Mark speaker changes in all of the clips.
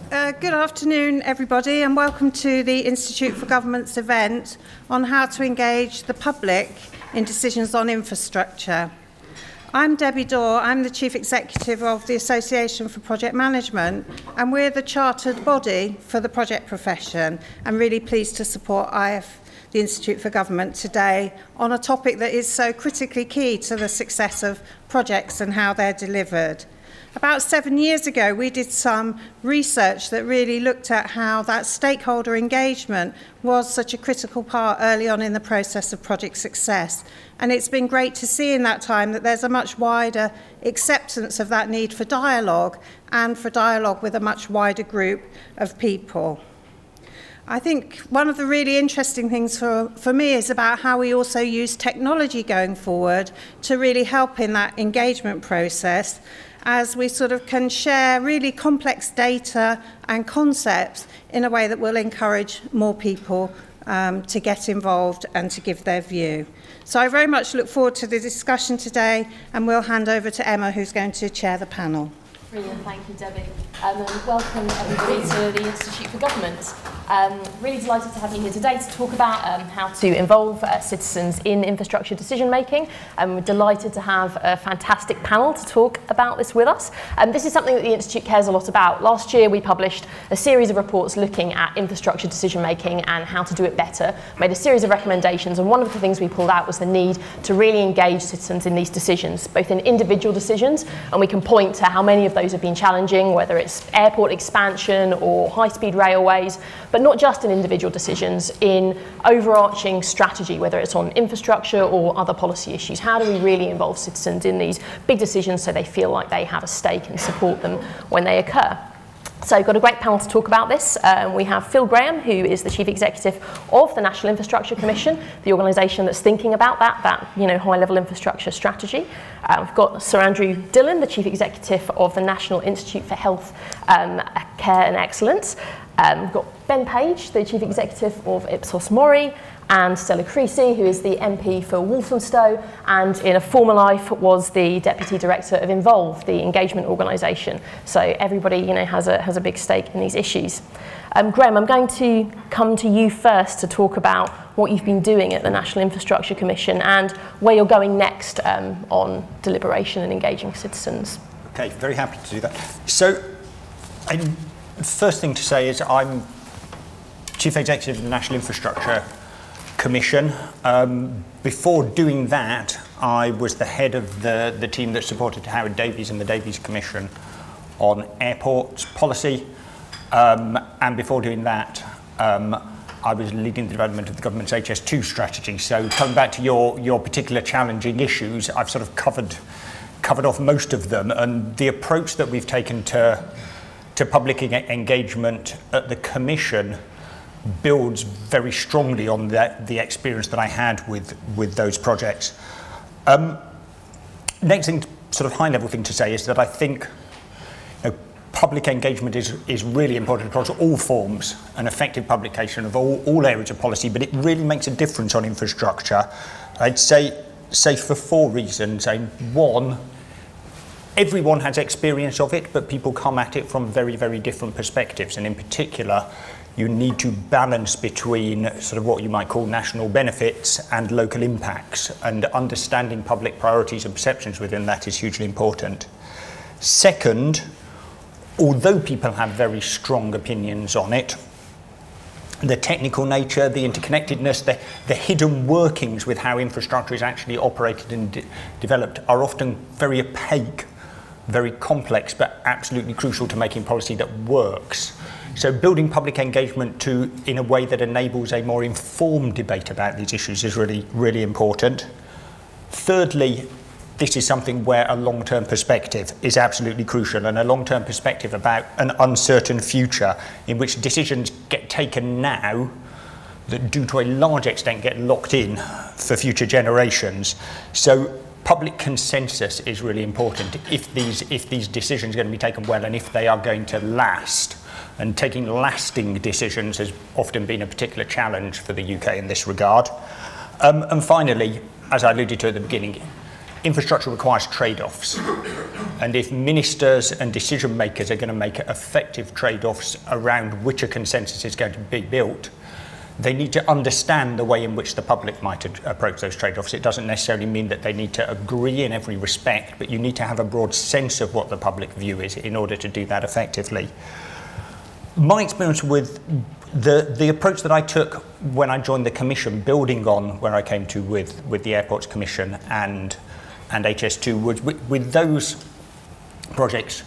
Speaker 1: Good afternoon, everybody, and welcome to the Institute for Government's event on how to engage the public in decisions on infrastructure. I'm Debbie Dorr. I'm the Chief Executive of the Association for Project Management, and we're the chartered body for the project profession. I'm really pleased to support IF, the Institute for Government, today on a topic that is so critically key to the success of projects and how they're delivered. About 7 years ago, we did some research that really looked at how that stakeholder engagement was such a critical part early on in the process of project success. And it's been great to see in that time that there's a much wider acceptance of that need for dialogue and for dialogue with a much wider group of people. I think one of the really interesting things for me is about how we also use technology going forward to really help in that engagement process, as we sort of can share really complex data and concepts in a way that will encourage more people to get involved and to give their view. So I very much look forward to the discussion today, and we'll hand over to Emma, who's going to chair the panel.
Speaker 2: Brilliant, thank you, Debbie. And welcome everybody to the Institute for Government. Really delighted to have you here today to talk about how to involve citizens in infrastructure decision making. We're delighted to have a fantastic panel to talk about this with us. This is something that the Institute cares a lot about. Last year we published a series of reports looking at infrastructure decision making and how to do it better, made a series of recommendations, and one of the things we pulled out was the need to really engage citizens in these decisions, both in individual decisions, and we can point to how many of those have been challenging, whether it's airport expansion or high-speed railways, but not just in individual decisions, in overarching strategy, whether it's on infrastructure or other policy issues. How do we really involve citizens in these big decisions so they feel like they have a stake and support them when they occur? So we've got a great panel to talk about this. We have Phil Graham, who is the Chief Executive of the National Infrastructure Commission, the organisation that's thinking about that high-level infrastructure strategy. We've got Sir Andrew Dillon, the Chief Executive of the National Institute for Health, Care and Excellence. We've got Ben Page, the Chief Executive of Ipsos Mori, and Stella Creasy, who is the MP for Walthamstow, and in a former life was the Deputy Director of Involve, the engagement organisation. So everybody, has a big stake in these issues. Graham, I'm going to come to you first to talk about what you've been doing at the National Infrastructure Commission and where you're going next on deliberation and engaging citizens.
Speaker 3: Okay, very happy to do that. So, first thing to say is I'm Chief Executive of the National Infrastructure Commission. Before doing that, I was the head of the team that supported Howard Davies and the Davies Commission on airports policy. And before doing that, I was leading the development of the government's HS2 strategy. So coming back to your particular challenging issues, I've sort of covered off most of them. And the approach that we've taken to public engagement at the Commission builds very strongly on the experience that I had with those projects. Next thing, sort of high-level thing to say is that I think public engagement is really important across all forms and effective publication of all areas of policy, but it really makes a difference on infrastructure. I'd say for four reasons. One, everyone has experience of it, but people come at it from very, very different perspectives, and in particular, you need to balance between sort of what you might call national benefits and local impacts, and understanding public priorities and perceptions within that is hugely important. Second, although people have very strong opinions on it, the technical nature, the interconnectedness, the hidden workings with how infrastructure is actually operated and developed are often very opaque, very complex, but absolutely crucial to making policy that works. So building public engagement in a way that enables a more informed debate about these issues is really, really important. Thirdly, this is something where a long-term perspective is absolutely crucial, and a long-term perspective about an uncertain future in which decisions get taken now that do to a large extent get locked in for future generations. So public consensus is really important if these decisions are going to be taken well and if they are going to last. And taking lasting decisions has often been a particular challenge for the UK in this regard. And finally, as I alluded to at the beginning, infrastructure requires trade-offs. And if ministers and decision makers are going to make effective trade-offs around which a consensus is going to be built, they need to understand the way in which the public might approach those trade-offs. It doesn't necessarily mean that they need to agree in every respect, but you need to have a broad sense of what the public view is in order to do that effectively. My experience with the approach that I took when I joined the Commission, building on where I came to with the Airports Commission and HS2, was with those projects,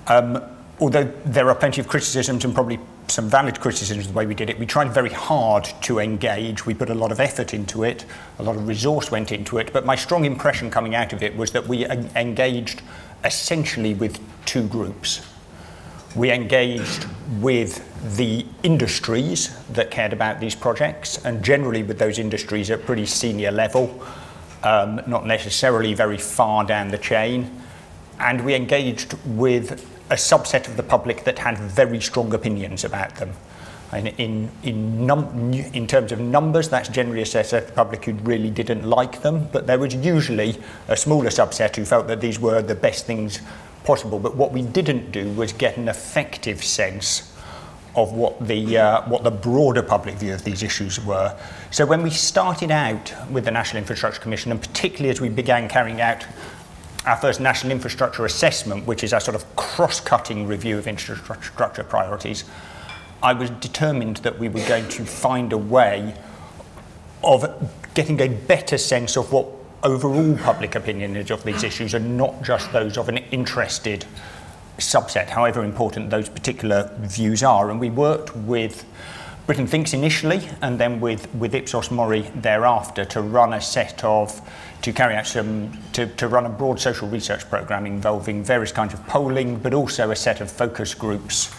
Speaker 3: although there are plenty of criticisms and probably some valid criticisms of the way we did it, we tried very hard to engage. We put a lot of effort into it, a lot of resource went into it, but my strong impression coming out of it was that we engaged essentially with two groups. We engaged with the industries that cared about these projects, and generally with those industries at pretty senior level, not necessarily very far down the chain. And we engaged with a subset of the public that had very strong opinions about them. And in terms of numbers, that's generally a set of the public who really didn't like them, but there was usually a smaller subset who felt that these were the best things possible. But what we didn't do was get an effective sense of what the broader public view of these issues were. So when we started out with the National Infrastructure Commission, and particularly as we began carrying out our first National Infrastructure Assessment, which is our sort of cross-cutting review of infrastructure priorities, I was determined that we were going to find a way of getting a better sense of what overall public opinion is of these issues, and not just those of an interested subset, however important those particular views are. And we worked with Britain Thinks initially, and then with Ipsos Mori thereafter, to run to run a broad social research programme involving various kinds of polling, but also a set of focus groups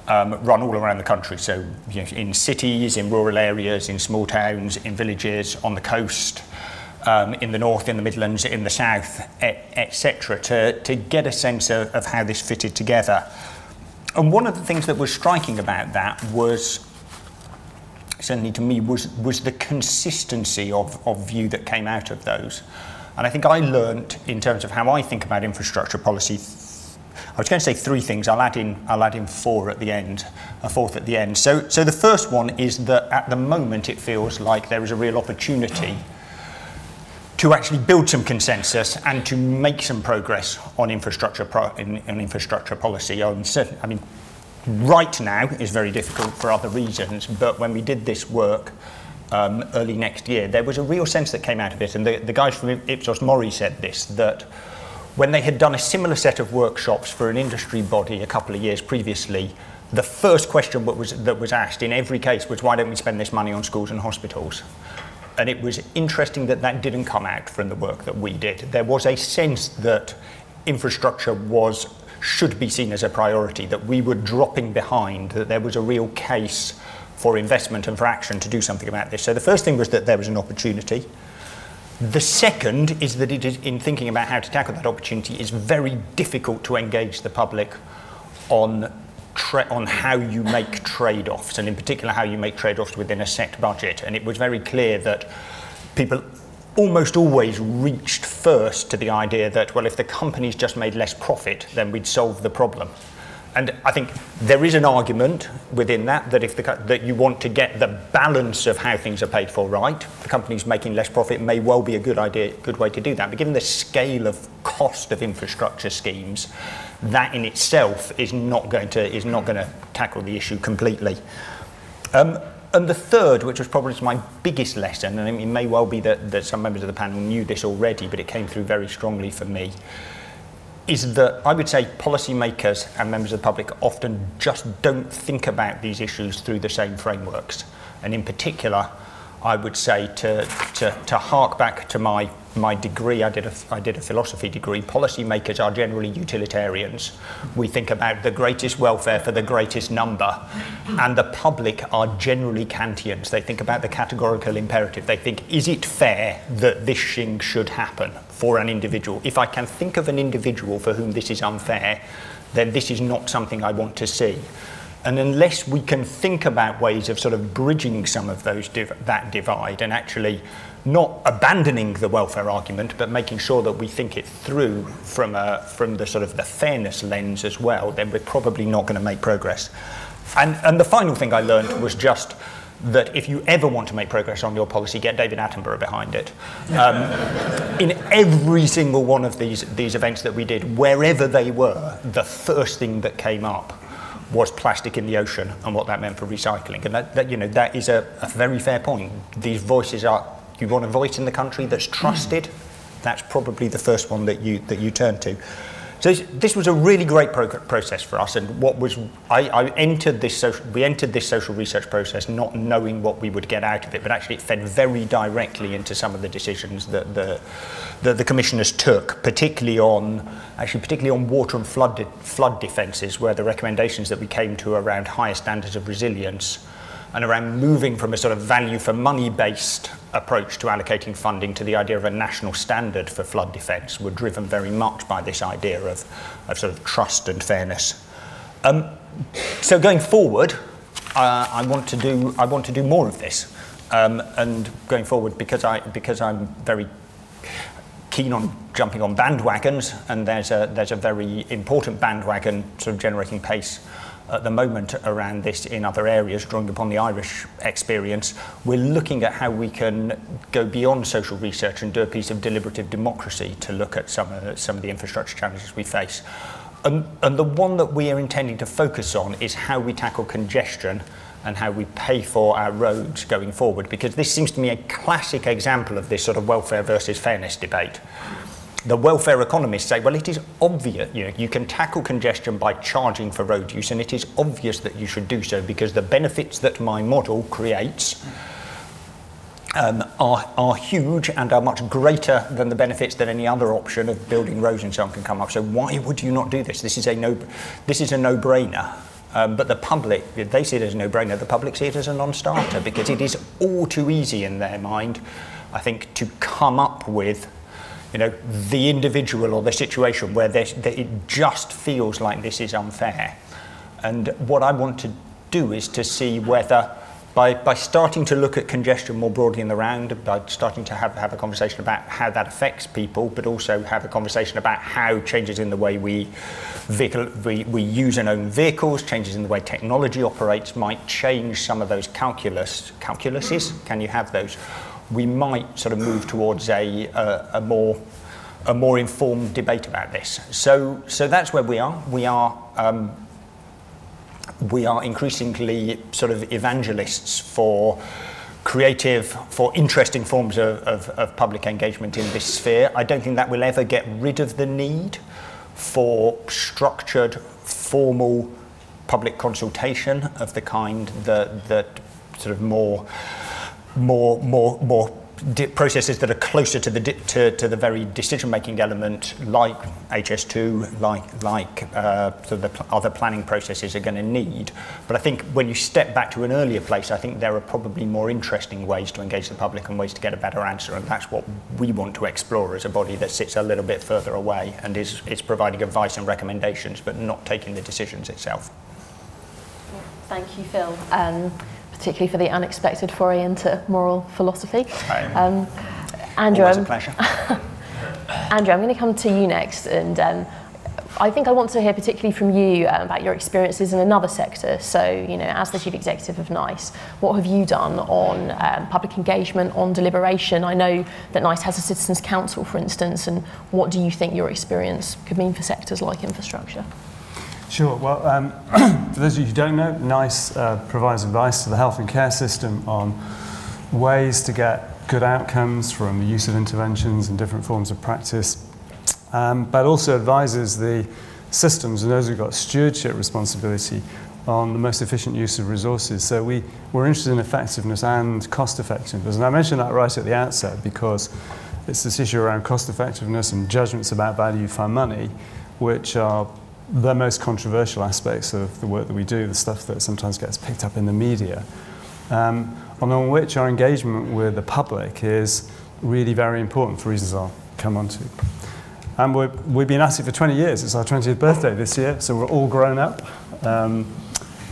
Speaker 3: run all around the country. So in cities, in rural areas, in small towns, in villages, on the coast, in the north, in the Midlands, in the south, etc., to get a sense of how this fitted together. And one of the things that was striking about that was, certainly to me, was the consistency of view that came out of those. And I think I learnt, in terms of how I think about infrastructure policy, I was going to say three things. I'll add in four at the end, a fourth at the end. So the first one is that at the moment it feels like there is a real opportunity to actually build some consensus and to make some progress on infrastructure policy. I mean, right now is very difficult for other reasons, but when we did this work early next year, there was a real sense that came out of it, and the guys from Ipsos Mori said this, that when they had done a similar set of workshops for an industry body a couple of years previously, the first question that was asked in every case was, why don't we spend this money on schools and hospitals? And it was interesting that that didn't come out from the work that we did. There was a sense that infrastructure should be seen as a priority, that we were dropping behind, that there was a real case for investment and for action to do something about this. So the first thing was that there was an opportunity. The second is that it is, in thinking about how to tackle that opportunity, it's very difficult to engage the public on how you make trade-offs, and in particular how you make trade-offs within a set budget. And it was very clear that people almost always reached first to the idea that, well, if the companies just made less profit, then we'd solve the problem. And I think there is an argument within that that you want to get the balance of how things are paid for right. The companies making less profit may well be a good way to do that. But given the scale of cost of infrastructure schemes, that in itself is not going to tackle the issue completely. And the third, which was probably my biggest lesson, and it may well be that some members of the panel knew this already, but it came through very strongly for me, is that I would say policymakers and members of the public often just don't think about these issues through the same frameworks. And in particular, I would say to hark back to my degree, I did a philosophy degree. Policymakers are generally utilitarians. We think about the greatest welfare for the greatest number, and the public are generally Kantians. They think about the categorical imperative. They think, is it fair that this thing should happen for an individual? If I can think of an individual for whom this is unfair, then this is not something I want to see. And unless we can think about ways of sort of bridging some of those that divide and actually not abandoning the welfare argument, but making sure that we think it through from the sort of the fairness lens as well, then we're probably not going to make progress. And the final thing I learned was just that if you ever want to make progress on your policy, get David Attenborough behind it. In every single one of these events that we did, wherever they were, the first thing that came up was plastic in the ocean and what that meant for recycling. And that is a very fair point. These voices are, you want a voice in the country that's trusted, that's probably the first one that you turn to. So this was a really great process for us, and we entered this social research process not knowing what we would get out of it, but actually it fed very directly into some of the decisions that the commissioners took, particularly on water and flood defences, where the recommendations that we came to around higher standards of resilience and around moving from a sort of value for money based approach to allocating funding to the idea of a national standard for flood defence were driven very much by this idea of sort of trust and fairness. So going forward, I want to do more of this, and going forward because I'm very keen on jumping on bandwagons, and there's a very important bandwagon sort of generating pace at the moment around this in other areas, drawing upon the Irish experience. We're looking at how we can go beyond social research and do a piece of deliberative democracy to look at some of the infrastructure challenges we face. And the one that we are intending to focus on is how we tackle congestion and how we pay for our roads going forward, because this seems to me a classic example of this sort of welfare versus fairness debate. The welfare economists say, well, it is obvious, you can tackle congestion by charging for road use, and it is obvious that you should do so because the benefits that my model creates are huge and are much greater than the benefits that any other option of building roads and so on can come up. So why would you not do this? This is a no-brainer. But the public, they see it as a no-brainer. The public see it as a non-starter because it is all too easy in their mind, I think, to come up with the individual or the situation where it just feels like this is unfair. And what I want to do is to see whether, by starting to look at congestion more broadly in the round, by starting to have a conversation about how that affects people, but also have a conversation about how changes in the way we use and own vehicles, changes in the way technology operates might change some of those calculuses. Can you have those? We might sort of move towards a more informed debate about this. So that's where we are. We are increasingly sort of evangelists for creative, for interesting forms of public engagement in this sphere. I don't think that will ever get rid of the need for structured, formal public consultation of the kind that sort of more processes that are closer to the very decision-making element, like HS2, like the other planning processes are going to need. But I think when you step back to an earlier place, I think there are probably more interesting ways to engage the public and ways to get a better answer, and that's what we want to explore as a body that sits a little bit further away and is providing advice and recommendations, but not taking the decisions itself.
Speaker 2: Thank you, Phil. Particularly for the unexpected foray into moral philosophy. Andrew,
Speaker 3: always a pleasure.
Speaker 2: Andrew, I'm going to come to you next, and I think I want to hear particularly from you about your experiences in another sector. So, as the Chief Executive of NICE, what have you done on public engagement, on deliberation? I know that NICE has a Citizens' Council, for instance, and what do you think your experience could mean for sectors like infrastructure?
Speaker 4: Sure. Well, for those of you who don't know, NICE provides advice to the health and care system on ways to get good outcomes from the use of interventions and different forms of practice, but also advises the systems and those who've got stewardship responsibility on the most efficient use of resources. So we're interested in effectiveness and cost effectiveness. And I mentioned that right at the outset because it's this issue around cost effectiveness and judgments about value for money, which are the most controversial aspects of the work that we do, the stuff that sometimes gets picked up in the media, on which our engagement with the public is really very important for reasons I'll come on to. And we've been at it for 20 years. It's our 20th birthday this year, so we're all grown up.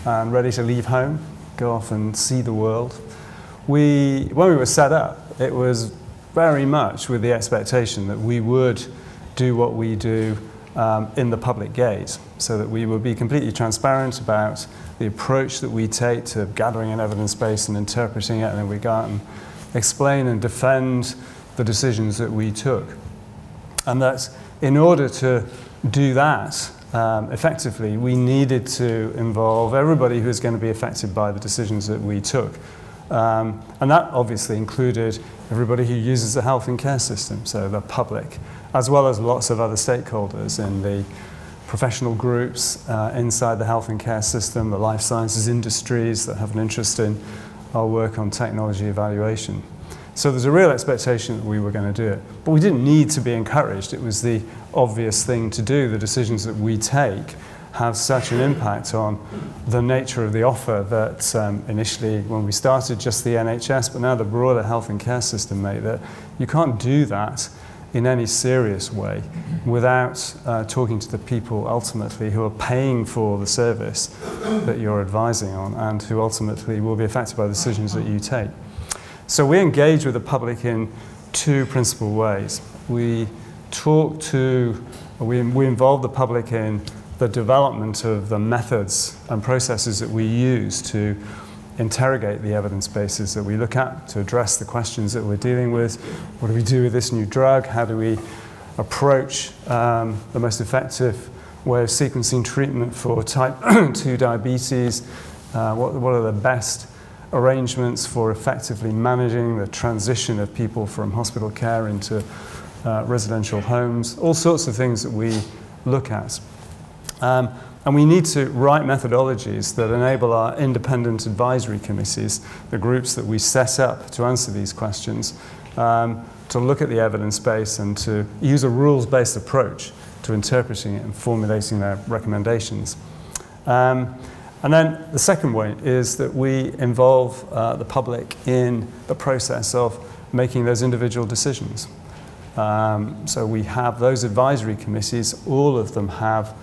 Speaker 4: and ready to leave home, go off and see the world. When we were set up, it was very much with the expectation that we would do what we do in the public gaze, so that we would be completely transparent about the approach that we take to gathering an evidence base and interpreting it, and then we go out and explain and defend the decisions that we took. And that in order to do that effectively, we needed to involve everybody who was going to be affected by the decisions that we took. And that obviously included everybody who uses the health and care system, so the public, as well as lots of other stakeholders in the professional groups inside the health and care system, the life sciences industries that have an interest in our work on technology evaluation. So there's a real expectation that we were going to do it. But we didn't need to be encouraged. It was the obvious thing to do. The decisions that we take have such an impact on the nature of the offer that initially, when we started, just the NHS, but now the broader health and care system make that you can't do that in any serious way without talking to the people ultimately who are paying for the service that you're advising on and who ultimately will be affected by the decisions that you take. So we engage with the public in two principal ways. We involve the public in the development of the methods and processes that we use to interrogate the evidence bases that we look at, to address the questions that we're dealing with. What do we do with this new drug? How do we approach the most effective way of sequencing treatment for type 2 diabetes? What are the best arrangements for effectively managing the transition of people from hospital care into residential homes? All sorts of things that we look at. And we need to write methodologies that enable our independent advisory committees, the groups that we set up to answer these questions, to look at the evidence base and to use a rules-based approach to interpreting it and formulating their recommendations. And then the second way is that we involve the public in the process of making those individual decisions. So we have those advisory committees, all of them have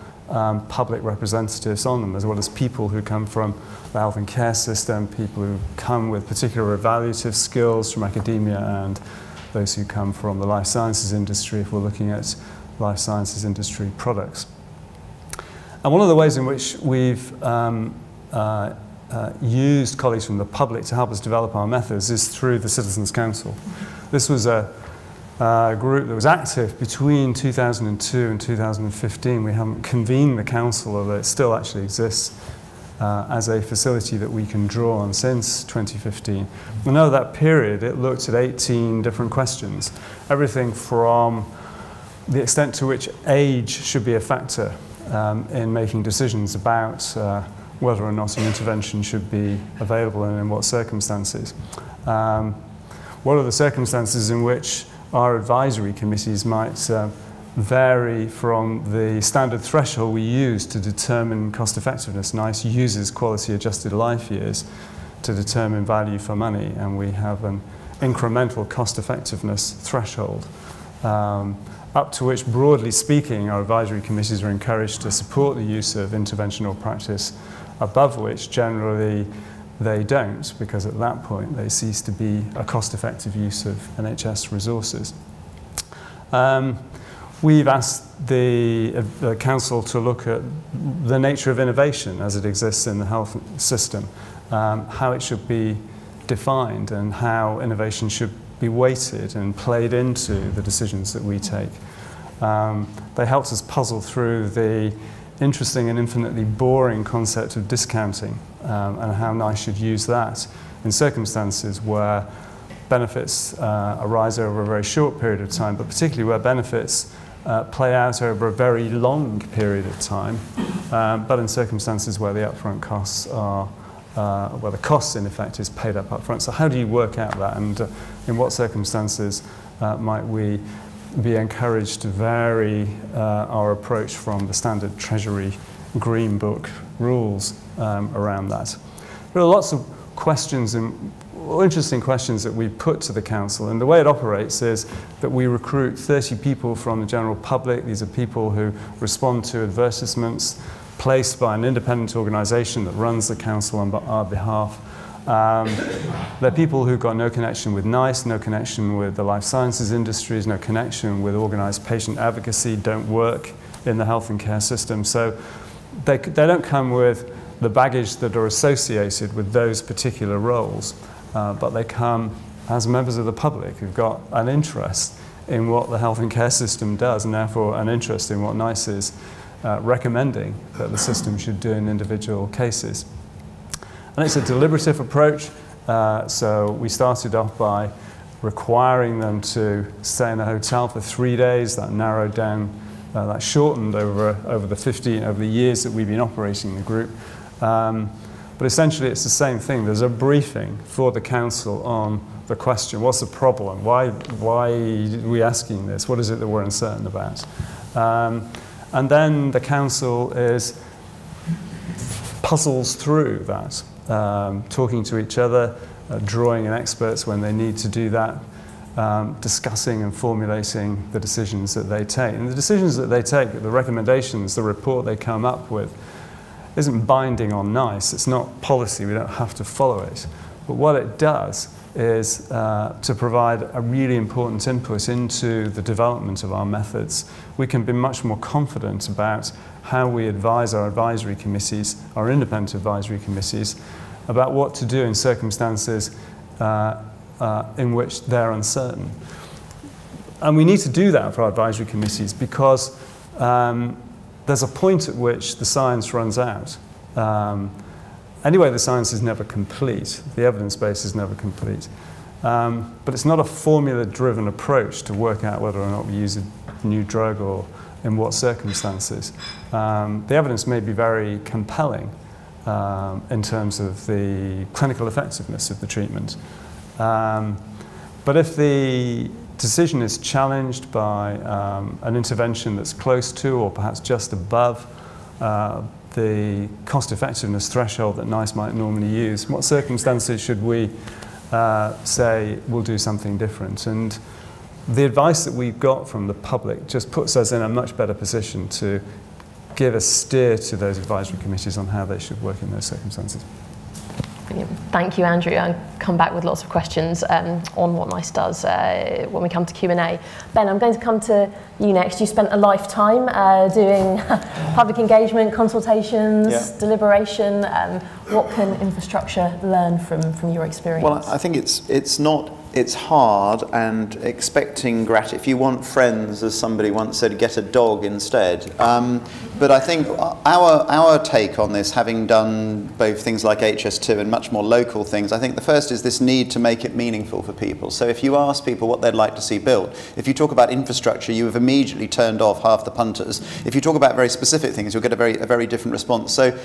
Speaker 4: public representatives on them, as well as people who come from the health and care system, people who come with particular evaluative skills from academia, and those who come from the life sciences industry if we're looking at life sciences industry products. And one of the ways in which we've used colleagues from the public to help us develop our methods is through the Citizens Council. This was a group that was active between 2002 and 2015. We haven't convened the council, although it still actually exists as a facility that we can draw on since 2015. And over that period, it looked at 18 different questions, everything from the extent to which age should be a factor in making decisions about whether or not an intervention should be available and in what circumstances. What are the circumstances in which our advisory committees might vary from the standard threshold we use to determine cost effectiveness. NICE uses quality adjusted life years to determine value for money, and we have an incremental cost effectiveness threshold, up to which, broadly speaking, our advisory committees are encouraged to support the use of interventional practice, above which generally they don't, because at that point they cease to be a cost-effective use of NHS resources. We've asked the Council to look at the nature of innovation as it exists in the health system, how it should be defined and how innovation should be weighted and played into the decisions that we take. They helped us puzzle through the interesting and infinitely boring concept of discounting and how NICE should use that in circumstances where benefits arise over a very short period of time, but particularly where benefits play out over a very long period of time, but in circumstances where the upfront costs are, where the cost in effect is paid up upfront. So how do you work out that, and in what circumstances might we be encouraged to vary our approach from the standard Treasury Green Book rules around that? There are lots of questions and interesting questions that we put to the Council, and the way it operates is that we recruit 30 people from the general public. These are people who respond to advertisements placed by an independent organisation that runs the council on our behalf. They're people who've got no connection with NICE, no connection with the life sciences industries, no connection with organised patient advocacy, don't work in the health and care system. So they don't come with the baggage that are associated with those particular roles, but they come as members of the public who've got an interest in what the health and care system does, and therefore an interest in what NICE is recommending that the system should do in individual cases. And it's a deliberative approach, so we started off by requiring them to stay in a hotel for 3 days. That narrowed down, that shortened over the years that we've been operating the group. But essentially it's the same thing. There's a briefing for the council on the question, what's the problem? Why are we asking this? What is it that we're uncertain about? And then the council puzzles through that, talking to each other, drawing in experts when they need to do that, discussing and formulating the decisions that they take. And the decisions that they take, the recommendations, the report they come up with, isn't binding on NICE. It's not policy. We don't have to follow it. But what it does is to provide a really important input into the development of our methods. We can be much more confident about how we advise our advisory committees, our independent advisory committees, about what to do in circumstances in which they're uncertain. And we need to do that for our advisory committees because there's a point at which the science runs out. Anyway, the science is never complete. The evidence base is never complete. But it's not a formula-driven approach to work out whether or not we use a new drug or in what circumstances. The evidence may be very compelling in terms of the clinical effectiveness of the treatment. But if the decision is challenged by an intervention that's close to or perhaps just above the cost-effectiveness threshold that NICE might normally use, what circumstances should we say we'll do something different? And the advice that we've got from the public just puts us in a much better position to give a steer to those advisory committees on how they should work in those circumstances.
Speaker 2: Brilliant. Thank you, Andrew. I'll come back with lots of questions on what NICE does when we come to Q&A. Ben, I'm going to come to you next. You spent a lifetime doing public engagement, consultations, deliberation. What can infrastructure learn from your experience?
Speaker 5: Well, I think it's hard, and expecting if you want friends, as somebody once said, get a dog instead. But I think our take on this, having done both things like HS2 and much more local things, I think the first is this need to make it meaningful for people. So if you ask people what they'd like to see built, if you talk about infrastructure, you have immediately turned off half the punters. If you talk about very specific things, you'll get a very different response. So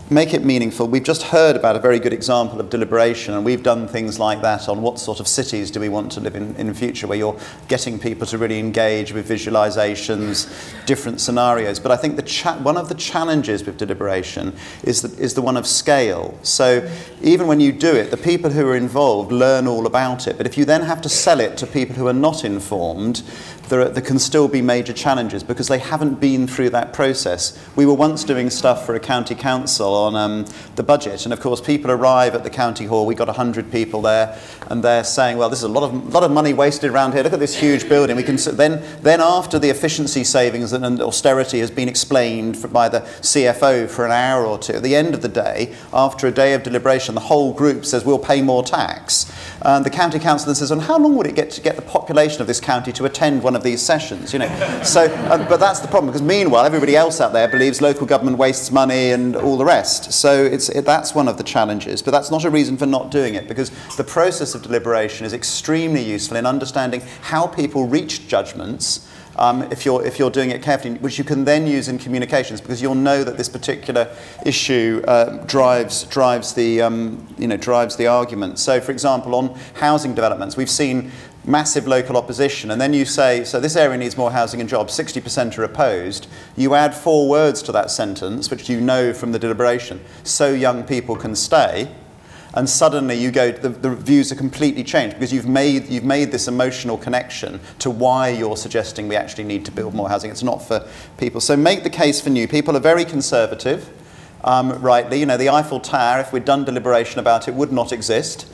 Speaker 5: make it meaningful. We've just heard about a very good example of deliberation, and we've done things like that on what sort of cities do we want to live in the future, where you're getting people to really engage with visualizations, different scenarios. But I think one of the challenges with deliberation is the one of scale. So even when you do it, the people who are involved learn all about it. But if you then have to sell it to people who are not informed, there can still be major challenges because they haven't been through that process. We were once doing stuff for a county council on the budget, and of course people arrive at the county hall. We got 100 people there, and they're saying, well, this is a lot of money wasted around here. Look at this huge building. We can then after the efficiency savings and austerity has been explained by the CFO for an hour or two, at the end of the day, after a day of deliberation, the whole group says we'll pay more tax. And the county council then says, and how long would it get to get the population of this county to attend one of these sessions? You know, so but that's the problem, because meanwhile everybody else out there believes local government wastes money and all the rest. So that's one of the challenges, but that's not a reason for not doing it, because the process of deliberation is extremely useful in understanding how people reach judgments. If you're doing it carefully, which you can then use in communications, because you'll know that this particular issue drives the argument. So, for example, on housing developments, we've seen massive local opposition, and then you say, so this area needs more housing and jobs, 60% are opposed. You add 4 words to that sentence, which you know from the deliberation, so young people can stay. and suddenly you go, the views are completely changed because you've made this emotional connection to why you're suggesting we actually need to build more housing. It's not for people. So make the case for new. People are very conservative, rightly. You know, the Eiffel Tower, if we'd done deliberation about it, would not exist.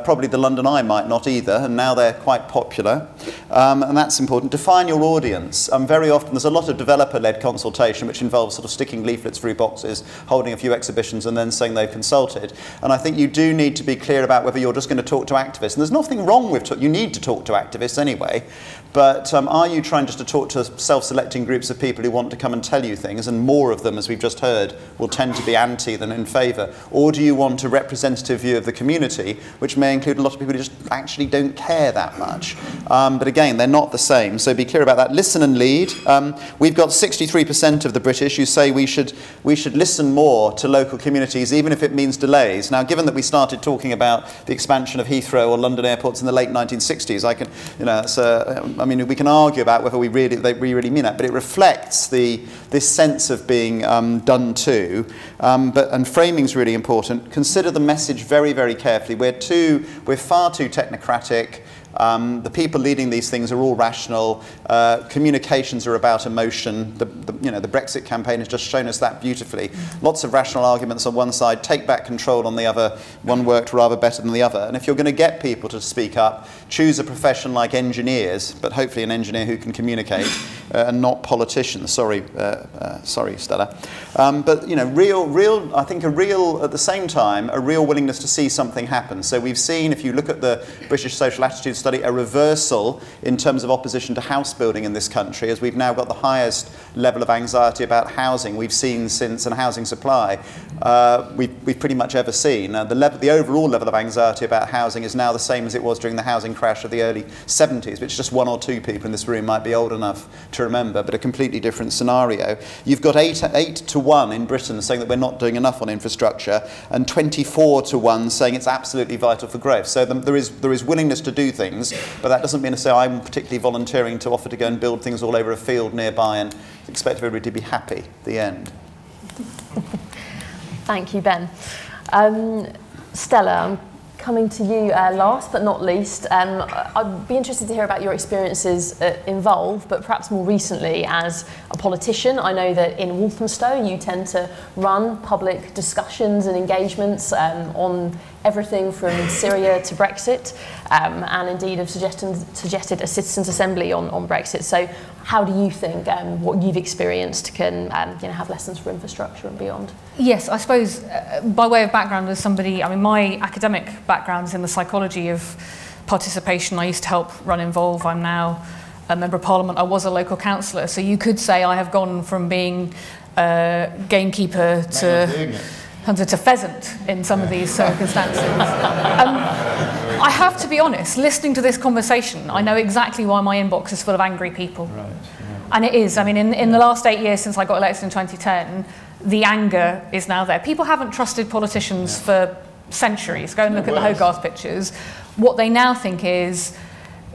Speaker 5: Probably the London Eye might not either, and now they're quite popular. And that's important. Define your audience. Very often there's a lot of developer-led consultation which involves sort of sticking leaflets through boxes, holding a few exhibitions and then saying they've consulted. And I think you do need to be clear about whether you're just going to talk to activists. And there's nothing wrong with you need to talk to activists anyway. But are you trying just to talk to self-selecting groups of people who want to come and tell you things, and more of them, as we've just heard, will tend to be anti than in favour? Or do you want a representative view of the community, which may include a lot of people who just actually don't care that much? But again, they're not the same, so be clear about that. Listen and lead. We've got 63% of the British who say we should listen more to local communities, even if it means delays. Now, given that we started talking about the expansion of Heathrow or London airports in the late 1960s, I mean, we can argue about whether we really mean that, but it reflects this sense of being done to. And framing's really important. Consider the message very, very carefully. We're far too technocratic. The people leading these things are all rational. Communications are about emotion. The Brexit campaign has just shown us that beautifully. Lots of rational arguments on one side, take back control on the other. One worked rather better than the other. And if you're going to get people to speak up, choose a profession like engineers, but hopefully an engineer who can communicate, and not politicians. Sorry, Stella. But you know, I think at the same time, a real willingness to see something happen. So we've seen, if you look at the British Social Attitude Study, a reversal in terms of opposition to house building in this country, as we've now got the highest level of anxiety about housing we've seen since, and housing supply we've pretty much ever seen. The overall level of anxiety about housing is now the same as it was during the housing crash of the early 70s, which just 1 or 2 people in this room might be old enough to remember, but a completely different scenario. You've got 8 to 1 in Britain saying that we're not doing enough on infrastructure, and 24 to 1 saying it's absolutely vital for growth. So there is willingness to do things, but that doesn't mean to say I'm particularly volunteering to offer to go and build things all over a field nearby and expect everybody to be happy at the end.
Speaker 2: Thank you, Ben. Stella, I'm coming to you last but not least. I'd be interested to hear about your experiences involved, but perhaps more recently as a politician. I know that in Walthamstow you tend to run public discussions and engagements on everything from Syria to Brexit, and indeed have suggested a citizens' assembly on Brexit. So how do you think what you've experienced can have lessons for infrastructure and beyond?
Speaker 6: Yes, I suppose by way of background as somebody, I mean, my academic background is in the psychology of participation. I used to help run Involve. I'm now a Member of Parliament. I was a local councillor. So you could say I have gone from being a gamekeeper to pheasant in some of these circumstances. I have to be honest, listening to this conversation, I know exactly why my inbox is full of angry people. Right, yeah. And it is. I mean, in the last 8 years since I got elected in 2010, the anger is now there. People haven't trusted politicians for centuries. Go and look at the Hogarth pictures. What they now think is,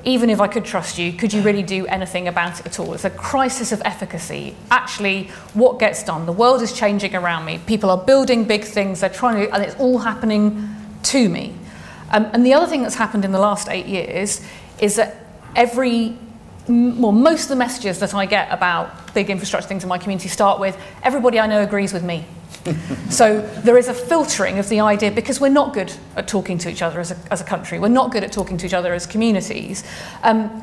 Speaker 6: even if I could trust you, could you really do anything about it at all? It's a crisis of efficacy. Actually, what gets done? The world is changing around me. People are building big things. They're trying to, and it's all happening to me. And the other thing that's happened in the last 8 years is that most of the messages that I get about big infrastructure things in my community start with, everybody I know agrees with me. So there is a filtering of the idea, because we're not good at talking to each other as a country. We're not good at talking to each other as communities. And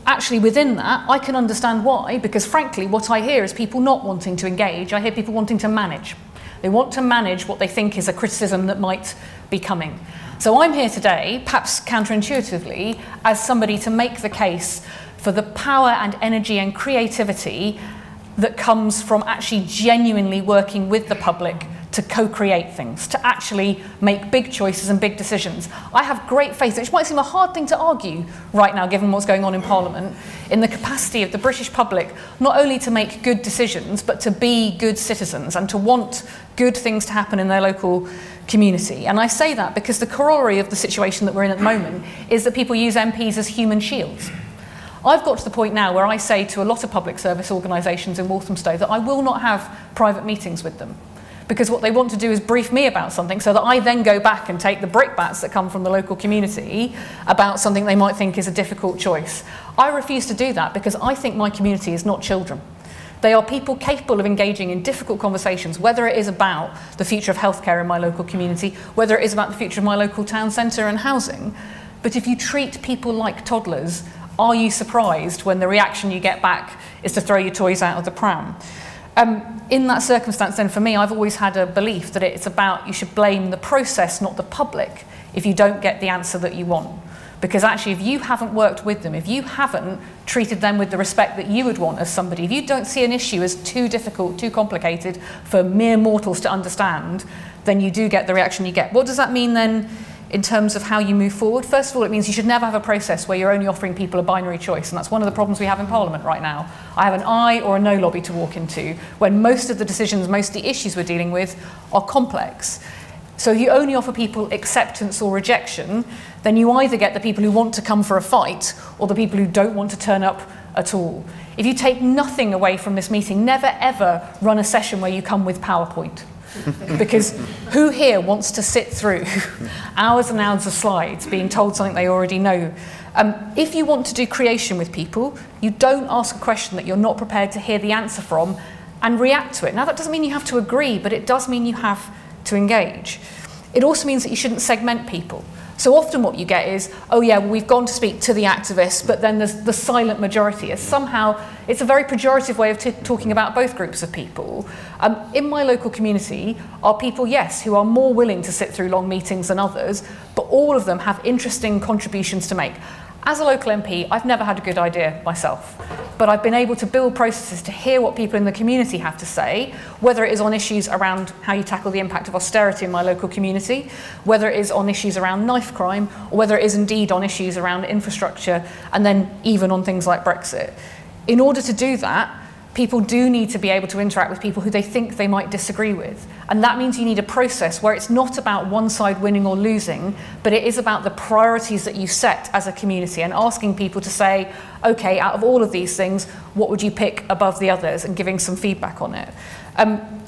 Speaker 6: actually within that, I can understand why, because frankly, what I hear is people not wanting to engage. I hear people wanting to manage. They want to manage what they think is a criticism that might be coming. So I'm here today, perhaps counterintuitively, as somebody to make the case for the power and energy and creativity that comes from actually genuinely working with the public to co-create things, to actually make big choices and big decisions. I have great faith, which might seem a hard thing to argue right now, given what's going on in Parliament, in the capacity of the British public, not only to make good decisions, but to be good citizens and to want good things to happen in their local community. And I say that because the corollary of the situation that we're in at the moment is that people use MPs as human shields. I've got to the point now where I say to a lot of public service organisations in Walthamstow that I will not have private meetings with them, because what they want to do is brief me about something so that I then go back and take the brickbats that come from the local community about something they might think is a difficult choice. I refuse to do that because I think my community is not children. They are people capable of engaging in difficult conversations, whether it is about the future of healthcare in my local community, whether it is about the future of my local town centre and housing. But if you treat people like toddlers, are you surprised when the reaction you get back is to throw your toys out of the pram? In that circumstance then, for me, I've always had a belief that it's about you should blame the process, not the public, if you don't get the answer that you want. Because actually, if you haven't worked with them, if you haven't treated them with the respect that you would want as somebody, if you don't see an issue as too difficult, too complicated for mere mortals to understand, then you do get the reaction you get. What does that mean then in terms of how you move forward? First of all, it means you should never have a process where you're only offering people a binary choice, and that's one of the problems we have in Parliament right now. I have an aye or a no lobby to walk into, when most of the decisions, most of the issues we're dealing with are complex. So if you only offer people acceptance or rejection, then you either get the people who want to come for a fight or the people who don't want to turn up at all. If you take nothing away from this meeting, never ever run a session where you come with PowerPoint. Because who here wants to sit through hours and hours of slides being told something they already know? If you want to do creation with people, you don't ask a question that you're not prepared to hear the answer from and react to it. Now, that doesn't mean you have to agree, but it does mean you have to engage. It also means that you shouldn't segment people. So often what you get is, oh yeah, well, we've gone to speak to the activists, but then there's the silent majority. Somehow, it's a very pejorative way of talking about both groups of people. In my local community are people, yes, who are more willing to sit through long meetings than others, but all of them have interesting contributions to make. As a local MP, I've never had a good idea myself, but I've been able to build processes to hear what people in the community have to say, whether it is on issues around how you tackle the impact of austerity in my local community, whether it is on issues around knife crime, or whether it is indeed on issues around infrastructure, and then even on things like Brexit. In order to do that, people do need to be able to interact with people who they think they might disagree with. And that means you need a process where it's not about one side winning or losing, but it is about the priorities that you set as a community and asking people to say, okay, out of all of these things, what would you pick above the others, and giving some feedback on it.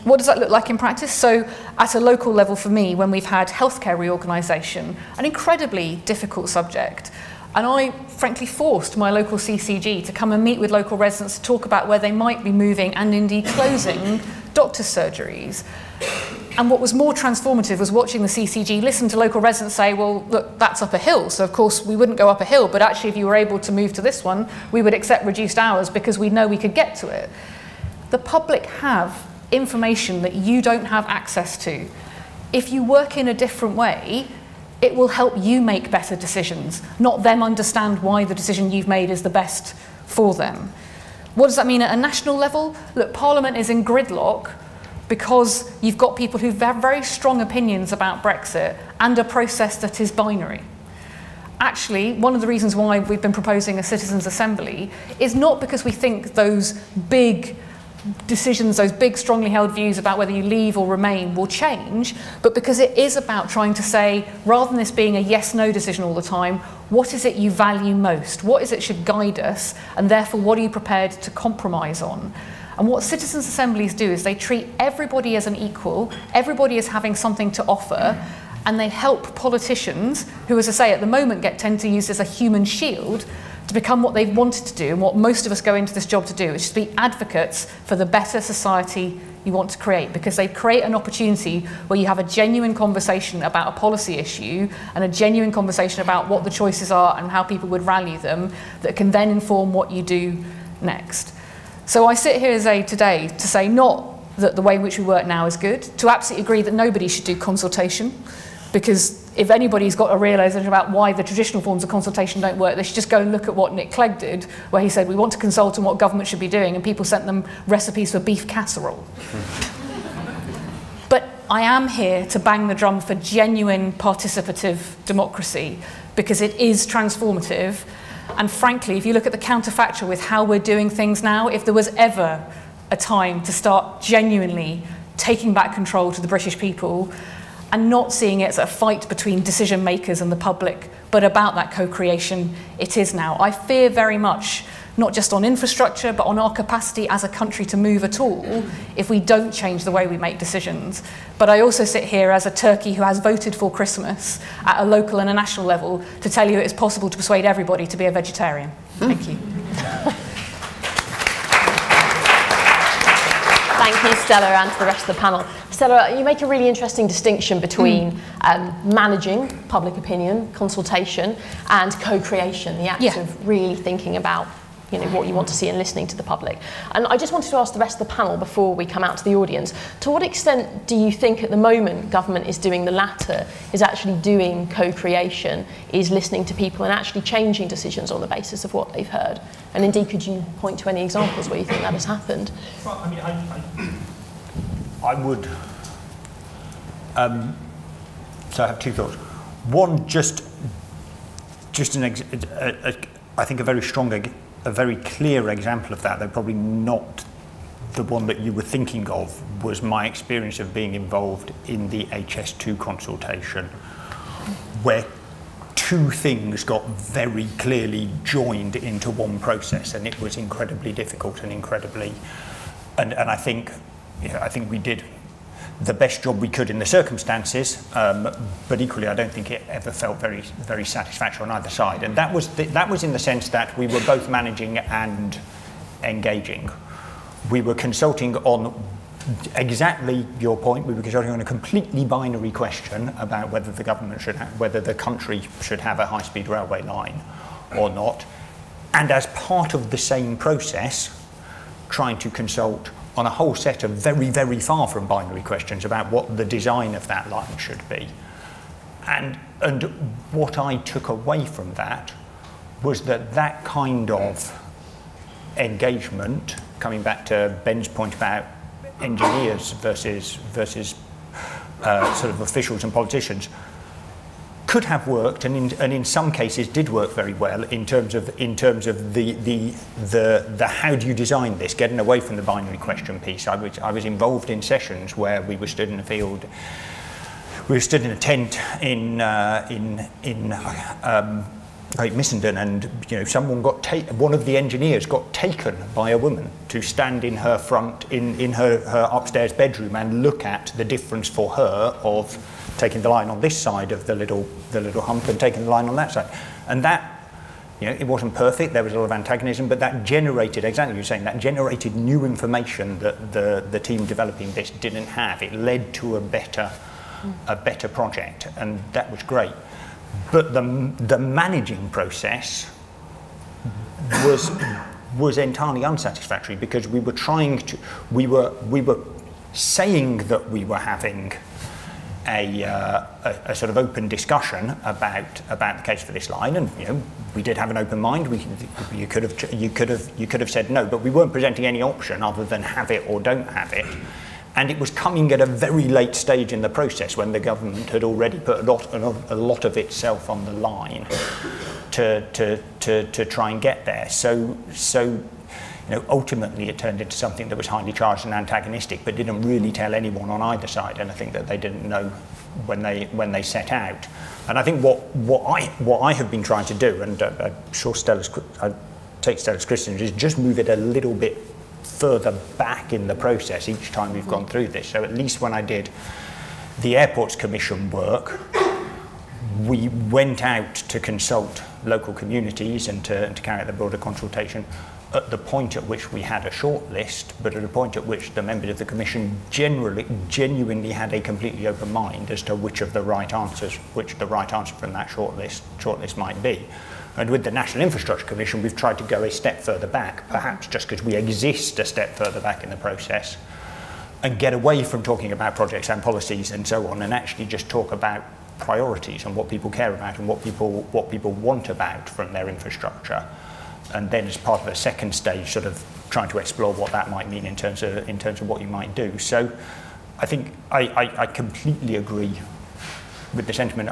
Speaker 6: What does that look like in practice? So at a local level for me, when we've had healthcare reorganisation, an incredibly difficult subject, and I frankly forced my local CCG to come and meet with local residents to talk about where they might be moving and indeed closing doctor's surgeries. And what was more transformative was watching the CCG listen to local residents say, well, look, that's up a hill, so of course we wouldn't go up a hill, but actually if you were able to move to this one, we would accept reduced hours because we know we could get to it. The public have information that you don't have access to. If you work in a different way, it will help you make better decisions, not them understand why the decision you've made is the best for them. What does that mean at a national level? Look, Parliament is in gridlock because you've got people who have very strong opinions about Brexit and a process that is binary. Actually, one of the reasons why we've been proposing a citizens' assembly is not because we think those big decisions, those big strongly held views about whether you leave or remain will change, but because it is about trying to say, rather than this being a yes-no decision all the time, what is it you value most? What is it should guide us? And therefore, what are you prepared to compromise on? And what citizens' assemblies do is they treat everybody as an equal, everybody as having something to offer, and they help politicians, who, as I say, at the moment tend to use as a human shield, to become what they've wanted to do and what most of us go into this job to do, which is to be advocates for the better society you want to create, because they create an opportunity where you have a genuine conversation about a policy issue and a genuine conversation about what the choices are and how people would value them that can then inform what you do next. So I sit here today to say not that the way in which we work now is good, to absolutely agree that nobody should do consultation, because if anybody's got a realisation about why the traditional forms of consultation don't work, they should just go and look at what Nick Clegg did, where he said, we want to consult on what government should be doing, and people sent them recipes for beef casserole. But I am here to bang the drum for genuine participative democracy, because it is transformative. And frankly, if you look at the counterfactual with how we're doing things now, if there was ever a time to start genuinely taking back control to the British people, and not seeing it as a fight between decision makers and the public, but about that co-creation, it is now. I fear very much not just on infrastructure, but on our capacity as a country to move at all if we don't change the way we make decisions. But I also sit here as a Turkey who has voted for Christmas at a local and a national level to tell you it's possible to persuade everybody to be a vegetarian. Thank you.
Speaker 2: Thank you, Stella, and to the rest of the panel. Stella, you make a really interesting distinction between managing public opinion, consultation, and co-creation, the act of really thinking about what you want to see and listening to the public. And I just wanted to ask the rest of the panel before we come out to the audience, to what extent do you think at the moment government is doing the latter, is actually doing co-creation, is listening to people and actually changing decisions on the basis of what they've heard? And indeed, could you point to any examples where you think that has happened?
Speaker 3: Well, I mean, I would... so I have two thoughts. One, just I think a very strong, a very clear example of that, though probably not the one that you were thinking of, was my experience of being involved in the HS2 consultation, where two things got very clearly joined into one process, and it was incredibly difficult and incredibly, and I think we did the best job we could in the circumstances, but equally I don't think it ever felt very, very satisfactory on either side. And that was in the sense that we were both managing and engaging. We were consulting on exactly your point. We were consulting on a completely binary question about whether the government whether the country should have a high-speed railway line or not. And as part of the same process, trying to consult on a whole set of very, very far from binary questions about what the design of that line should be. And what I took away from that was that kind of engagement, coming back to Ben's point about engineers versus sort of officials and politicians, could have worked, and in some cases did work very well in terms of the how do you design this, getting away from the binary question piece. I was involved in sessions where we were stood in the field, we were stood in a tent in Great Missenden, and someone one of the engineers got taken by a woman to stand in her in her upstairs bedroom and look at the difference for her of taking the line on this side of the little hump and taking the line on that side. And that, it wasn't perfect, there was a lot of antagonism, but that generated, exactly what you're saying, that generated new information that the team developing this didn't have. It led to a better project, and that was great. But the managing process was entirely unsatisfactory, because we were saying that we were having a sort of open discussion about the case for this line, and we did have an open mind. You could have said no, but we weren't presenting any option other than have it or don't have it. And it was coming at a very late stage in the process, when the government had already put a lot of itself on the line to try and get there. So ultimately it turned into something that was highly charged and antagonistic, but didn't really tell anyone on either side, and I think that they didn't know when they set out. And I think what I have been trying to do, and I'm sure I take Stella's criticism, is just move it a little bit further back in the process each time we've gone through this. So at least when I did the Airports Commission work, we went out to consult local communities and to carry out the broader consultation at the point at which we had a short list, but at a point at which the members of the Commission genuinely had a completely open mind as to which the right answer from that short list might be. And with the National Infrastructure Commission, we've tried to go a step further back, perhaps just because we exist a step further back in the process, and get away from talking about projects and policies and so on, and actually just talk about priorities and what people care about and what people want about from their infrastructure. And then as part of a second stage, sort of trying to explore what that might mean in terms of what you might do. So I think I completely agree with the sentiment.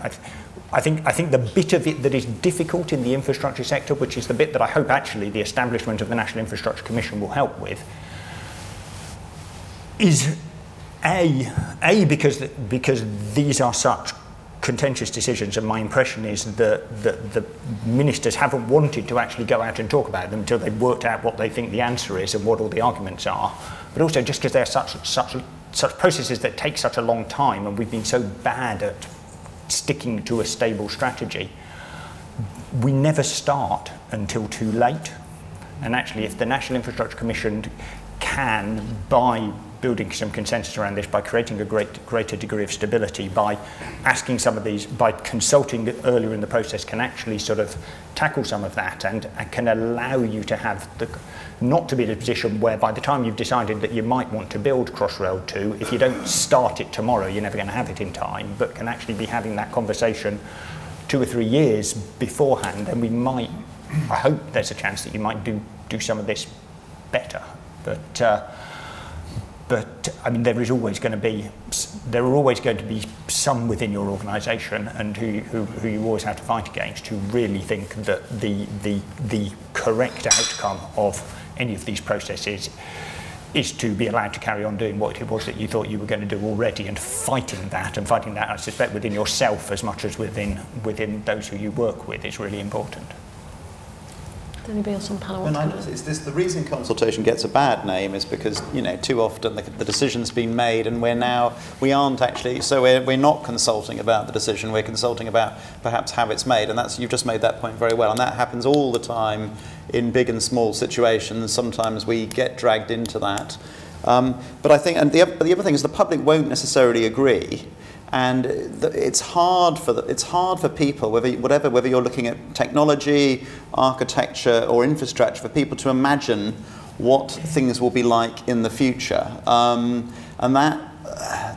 Speaker 3: I think the bit of it that is difficult in the infrastructure sector, which is the bit that I hope actually the establishment of the National Infrastructure Commission will help with, is because these are such contentious decisions, and my impression is that the ministers haven't wanted to actually go out and talk about them until they've worked out what they think the answer is and what all the arguments are. But also just because they're such processes that take such a long time, and we've been so bad at sticking to a stable strategy, we never start until too late. And actually, if the National Infrastructure Commission can, by building some consensus around this, by creating a greater degree of stability, by asking some of these, by consulting earlier in the process, can actually sort of tackle some of that and can allow you to have not to be in a position where by the time you've decided that you might want to build Crossrail 2, if you don't start it tomorrow, you're never going to have it in time, but can actually be having that conversation 2 or 3 years beforehand, and we might, I hope there's a chance that you might do some of this better. But I mean, there are always going to be some within your organisation, and who you always have to fight against, who really think that the correct outcome of any of these processes is to be allowed to carry on doing what it was that you thought you were going to do already, and fighting that, I suspect, within yourself as much as within those who you work with, is really important.
Speaker 2: Anybody else on the panel?
Speaker 5: The reason consultation gets a bad name is because, you know, too often the decision's been made, and we aren't actually, so we're not consulting about the decision, we're consulting about perhaps how it's made, and you've just made that point very well, and that happens all the time in big and small situations. Sometimes we get dragged into that. But I think, and the other thing is, the public won't necessarily agree. And it's hard for people, whether you're looking at technology, architecture, or infrastructure, for people to imagine what things will be like in the future. And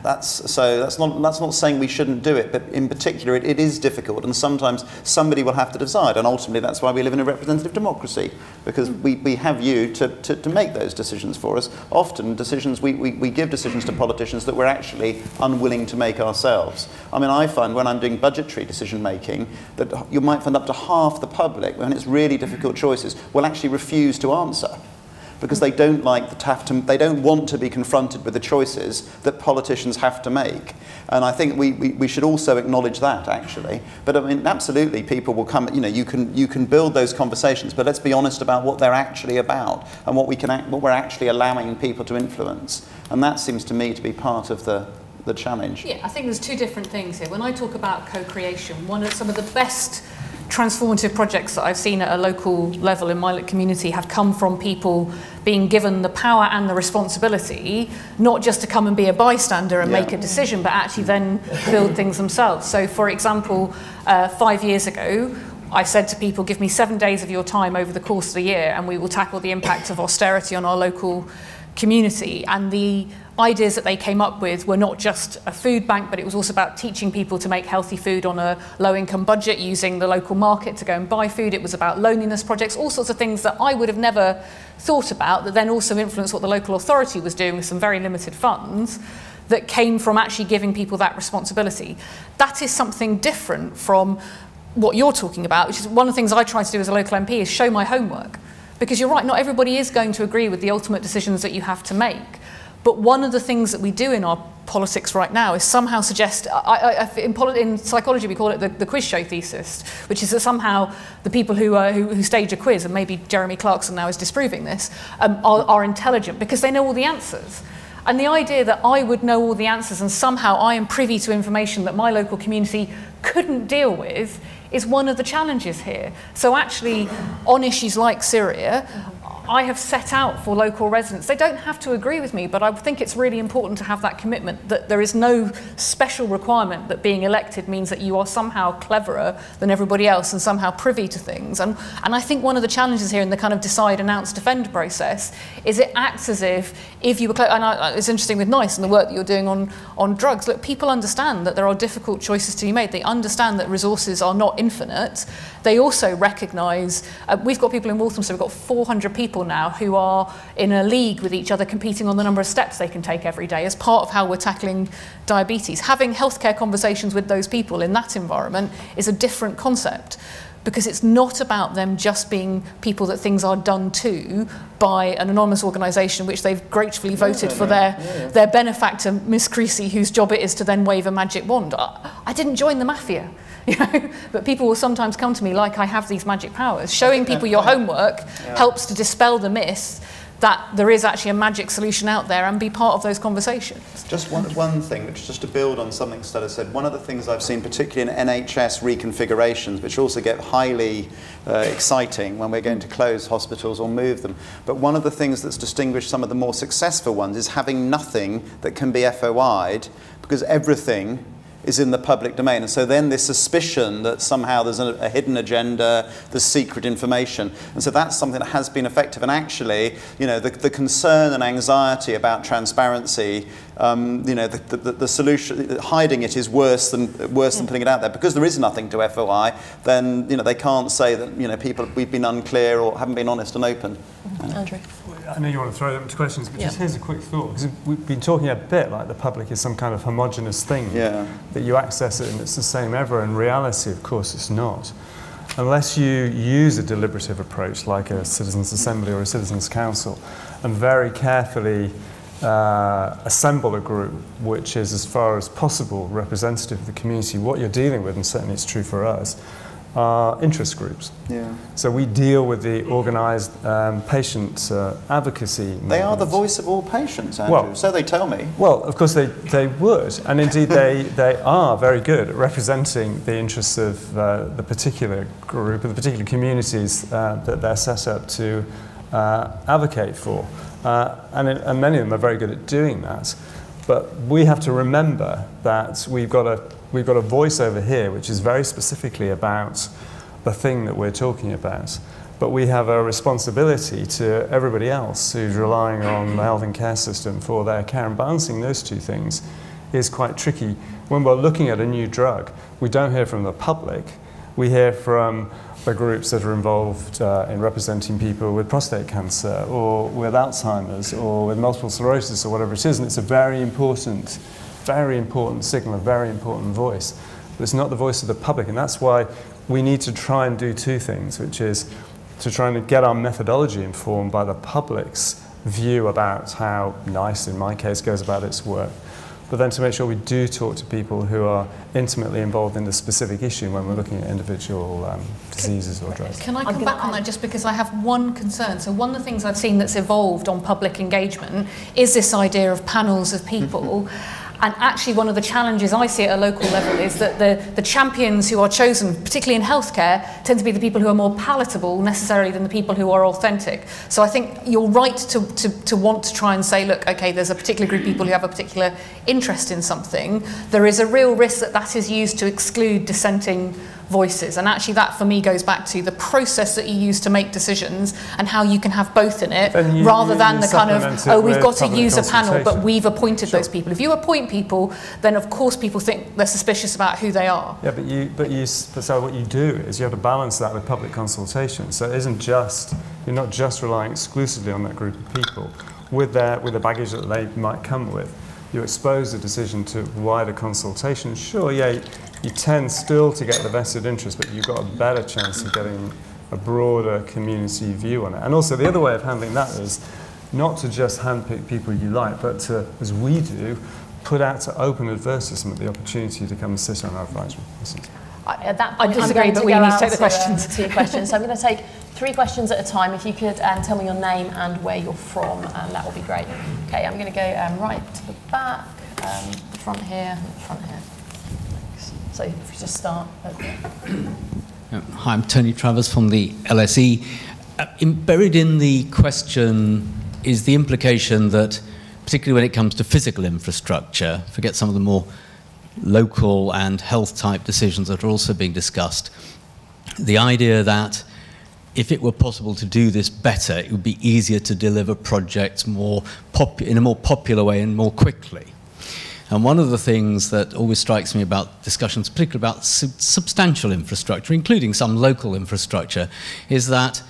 Speaker 5: that's not saying we shouldn't do it, but in particular it is difficult, and sometimes somebody will have to decide, and ultimately that's why we live in a representative democracy, because we have you to make those decisions for us. Often we give decisions to politicians that we're actually unwilling to make ourselves. I mean, I find when I'm doing budgetary decision making that you might find up to half the public, when it's really difficult choices, will actually refuse to answer, because they don't they don't want to be confronted with the choices that politicians have to make. And I think we should also acknowledge that, actually. But I mean, absolutely, people will come, you know, you can build those conversations, but let's be honest about what they're actually about and what we're actually allowing people to influence. And that seems to me to be part of the challenge.
Speaker 6: Yeah, I think there's two different things here. When I talk about co-creation, some of the best transformative projects that I've seen at a local level in my community have come from people being given the power and the responsibility, not just to come and be a bystander and make a decision, but actually then build things themselves. So, for example, 5 years ago, I said to people, give me 7 days of your time over the course of the year and we will tackle the impact of austerity on our local community. And the ideas that they came up with were not just a food bank, but it was also about teaching people to make healthy food on a low-income budget, using the local market to go and buy food. It was about loneliness projects, all sorts of things that I would have never thought about, that then also influenced what the local authority was doing with some very limited funds, that came from actually giving people that responsibility. That is something different from what you're talking about, which is one of the things I try to do as a local MP, is show my homework. Because you're right, not everybody is going to agree with the ultimate decisions that you have to make. But one of the things that we do in our politics right now is somehow suggest, in psychology we call it the quiz show thesis, which is that somehow the people who stage a quiz, and maybe Jeremy Clarkson now is disproving this, are intelligent because they know all the answers. And the idea that I would know all the answers and somehow I am privy to information that my local community couldn't deal with is one of the challenges here. So actually, on issues like Syria, I have set out for local residents. They don't have to agree with me, but I think it's really important to have that commitment that there is no special requirement that being elected means that you are somehow cleverer than everybody else and somehow privy to things. And I think one of the challenges here in the kind of decide, announce, defend process is it acts as if you were and it's interesting with NICE and the work that you're doing on drugs. Look, people understand that there are difficult choices to be made. They understand that resources are not infinite. They also recognise, we've got people in Walthamstow, we've got 400 people now who are in a league with each other competing on the number of steps they can take every day as part of how we're tackling diabetes. Having healthcare conversations with those people in that environment is a different concept. because it's not about them just being people that things are done to by an anonymous organisation which they've gratefully voted for their benefactor, Miss Creasy, whose job it is to then wave a magic wand. I didn't join the mafia. You know, but people will sometimes come to me like I have these magic powers. Showing people your homework helps to dispel the myth that there is actually a magic solution out there, and be part of those conversations.
Speaker 5: Just one thing, which just to build on something Stella said, one of the things I've seen particularly in NHS reconfigurations, which also get highly exciting when we're going to close hospitals or move them, but one of the things that's distinguished some of the more successful ones is having nothing that can be FOI'd, because everything is in the public domain. And so then this suspicion that somehow there's a hidden agenda, there's secret information. And so that's something that has been effective. And actually, you know, the concern and anxiety about transparency, you know, the solution, hiding it is worse than putting it out there. Because there is nothing to FOI, then, you know, they can't say that, you know, we've been unclear or haven't been honest and open.
Speaker 2: Andrew.
Speaker 4: I know you want to throw them to questions, but just here's a quick thought, because we've been talking a bit like the public is some kind of homogenous thing, that you access it and it's the same ever. In reality, of course, it's not. Unless you use a deliberative approach like a citizens' assembly or a citizens' council, and very carefully assemble a group which is, as far as possible, representative of the community, what you're dealing with, and certainly it's true for us, are interest groups. So we deal with the organised patient advocacy.
Speaker 5: They are the voice of all patients, Andrew, well, so they tell me.
Speaker 4: Well, of course they would, and indeed they are very good at representing the interests of the particular group, of the particular communities that they're set up to advocate for. And many of them are very good at doing that. But we have to remember that we've got a voice over here which is very specifically about the thing that we're talking about. But we have a responsibility to everybody else who's relying on the health and care system for their care, and balancing those two things is quite tricky. When we're looking at a new drug, we don't hear from the public, we hear from the groups that are involved in representing people with prostate cancer or with Alzheimer's or with multiple sclerosis or whatever it is, and it's a very important signal, a very important voice. But it's not the voice of the public, and that's why we need to try and do two things, which is to try and get our methodology informed by the public's view about how NICE, in my case, goes about its work, but then to make sure we do talk to people who are intimately involved in the specific issue when we're looking at individual diseases or drugs.
Speaker 6: Can I come back on that just because I have one concern? So one of the things I've seen that's evolved on public engagement is this idea of panels of people. And actually one of the challenges I see at a local level is that the champions who are chosen, particularly in healthcare, tend to be the people who are more palatable necessarily than the people who are authentic. So I think you're right to want to try and say, look, okay, there's a particular group of people who have a particular interest in something. There is a real risk that that is used to exclude dissenting voices, and actually that for me goes back to the process that you use to make decisions and how you can have both in it, rather than the kind of, oh, we've got to use a panel but we've appointed those people. If you appoint people, then of course people think they're suspicious about who they are.
Speaker 4: Yeah, so what you do is you have to balance that with public consultation. So it isn't just, you're not just relying exclusively on that group of people with the baggage that they might come with. You expose the decision to wider consultation. Sure, yeah, you tend still to get the vested interest, but you've got a better chance of getting a broader community view on it. And also the other way of handling that is not to just handpick people you like, but to, as we do, put out to open advertisement the opportunity to come and sit on our advisory.
Speaker 2: At that point,
Speaker 6: I disagree, but we need to take the questions.
Speaker 2: To your questions. So I'm going to take 3 questions at a time. If you could tell me your name and where you're from, that would be great. Okay, I'm going to go right to the back, the front here, and the front here. Thanks. So if you just start.
Speaker 7: Hi, I'm Tony Travers from the LSE. Buried in the question is the implication that, particularly when it comes to physical infrastructure, forget some of the more local and health type decisions that are also being discussed, the idea that if it were possible to do this better, it would be easier to deliver projects in a more popular way and more quickly. And one of the things that always strikes me about discussions, particularly about substantial infrastructure, including some local infrastructure, is that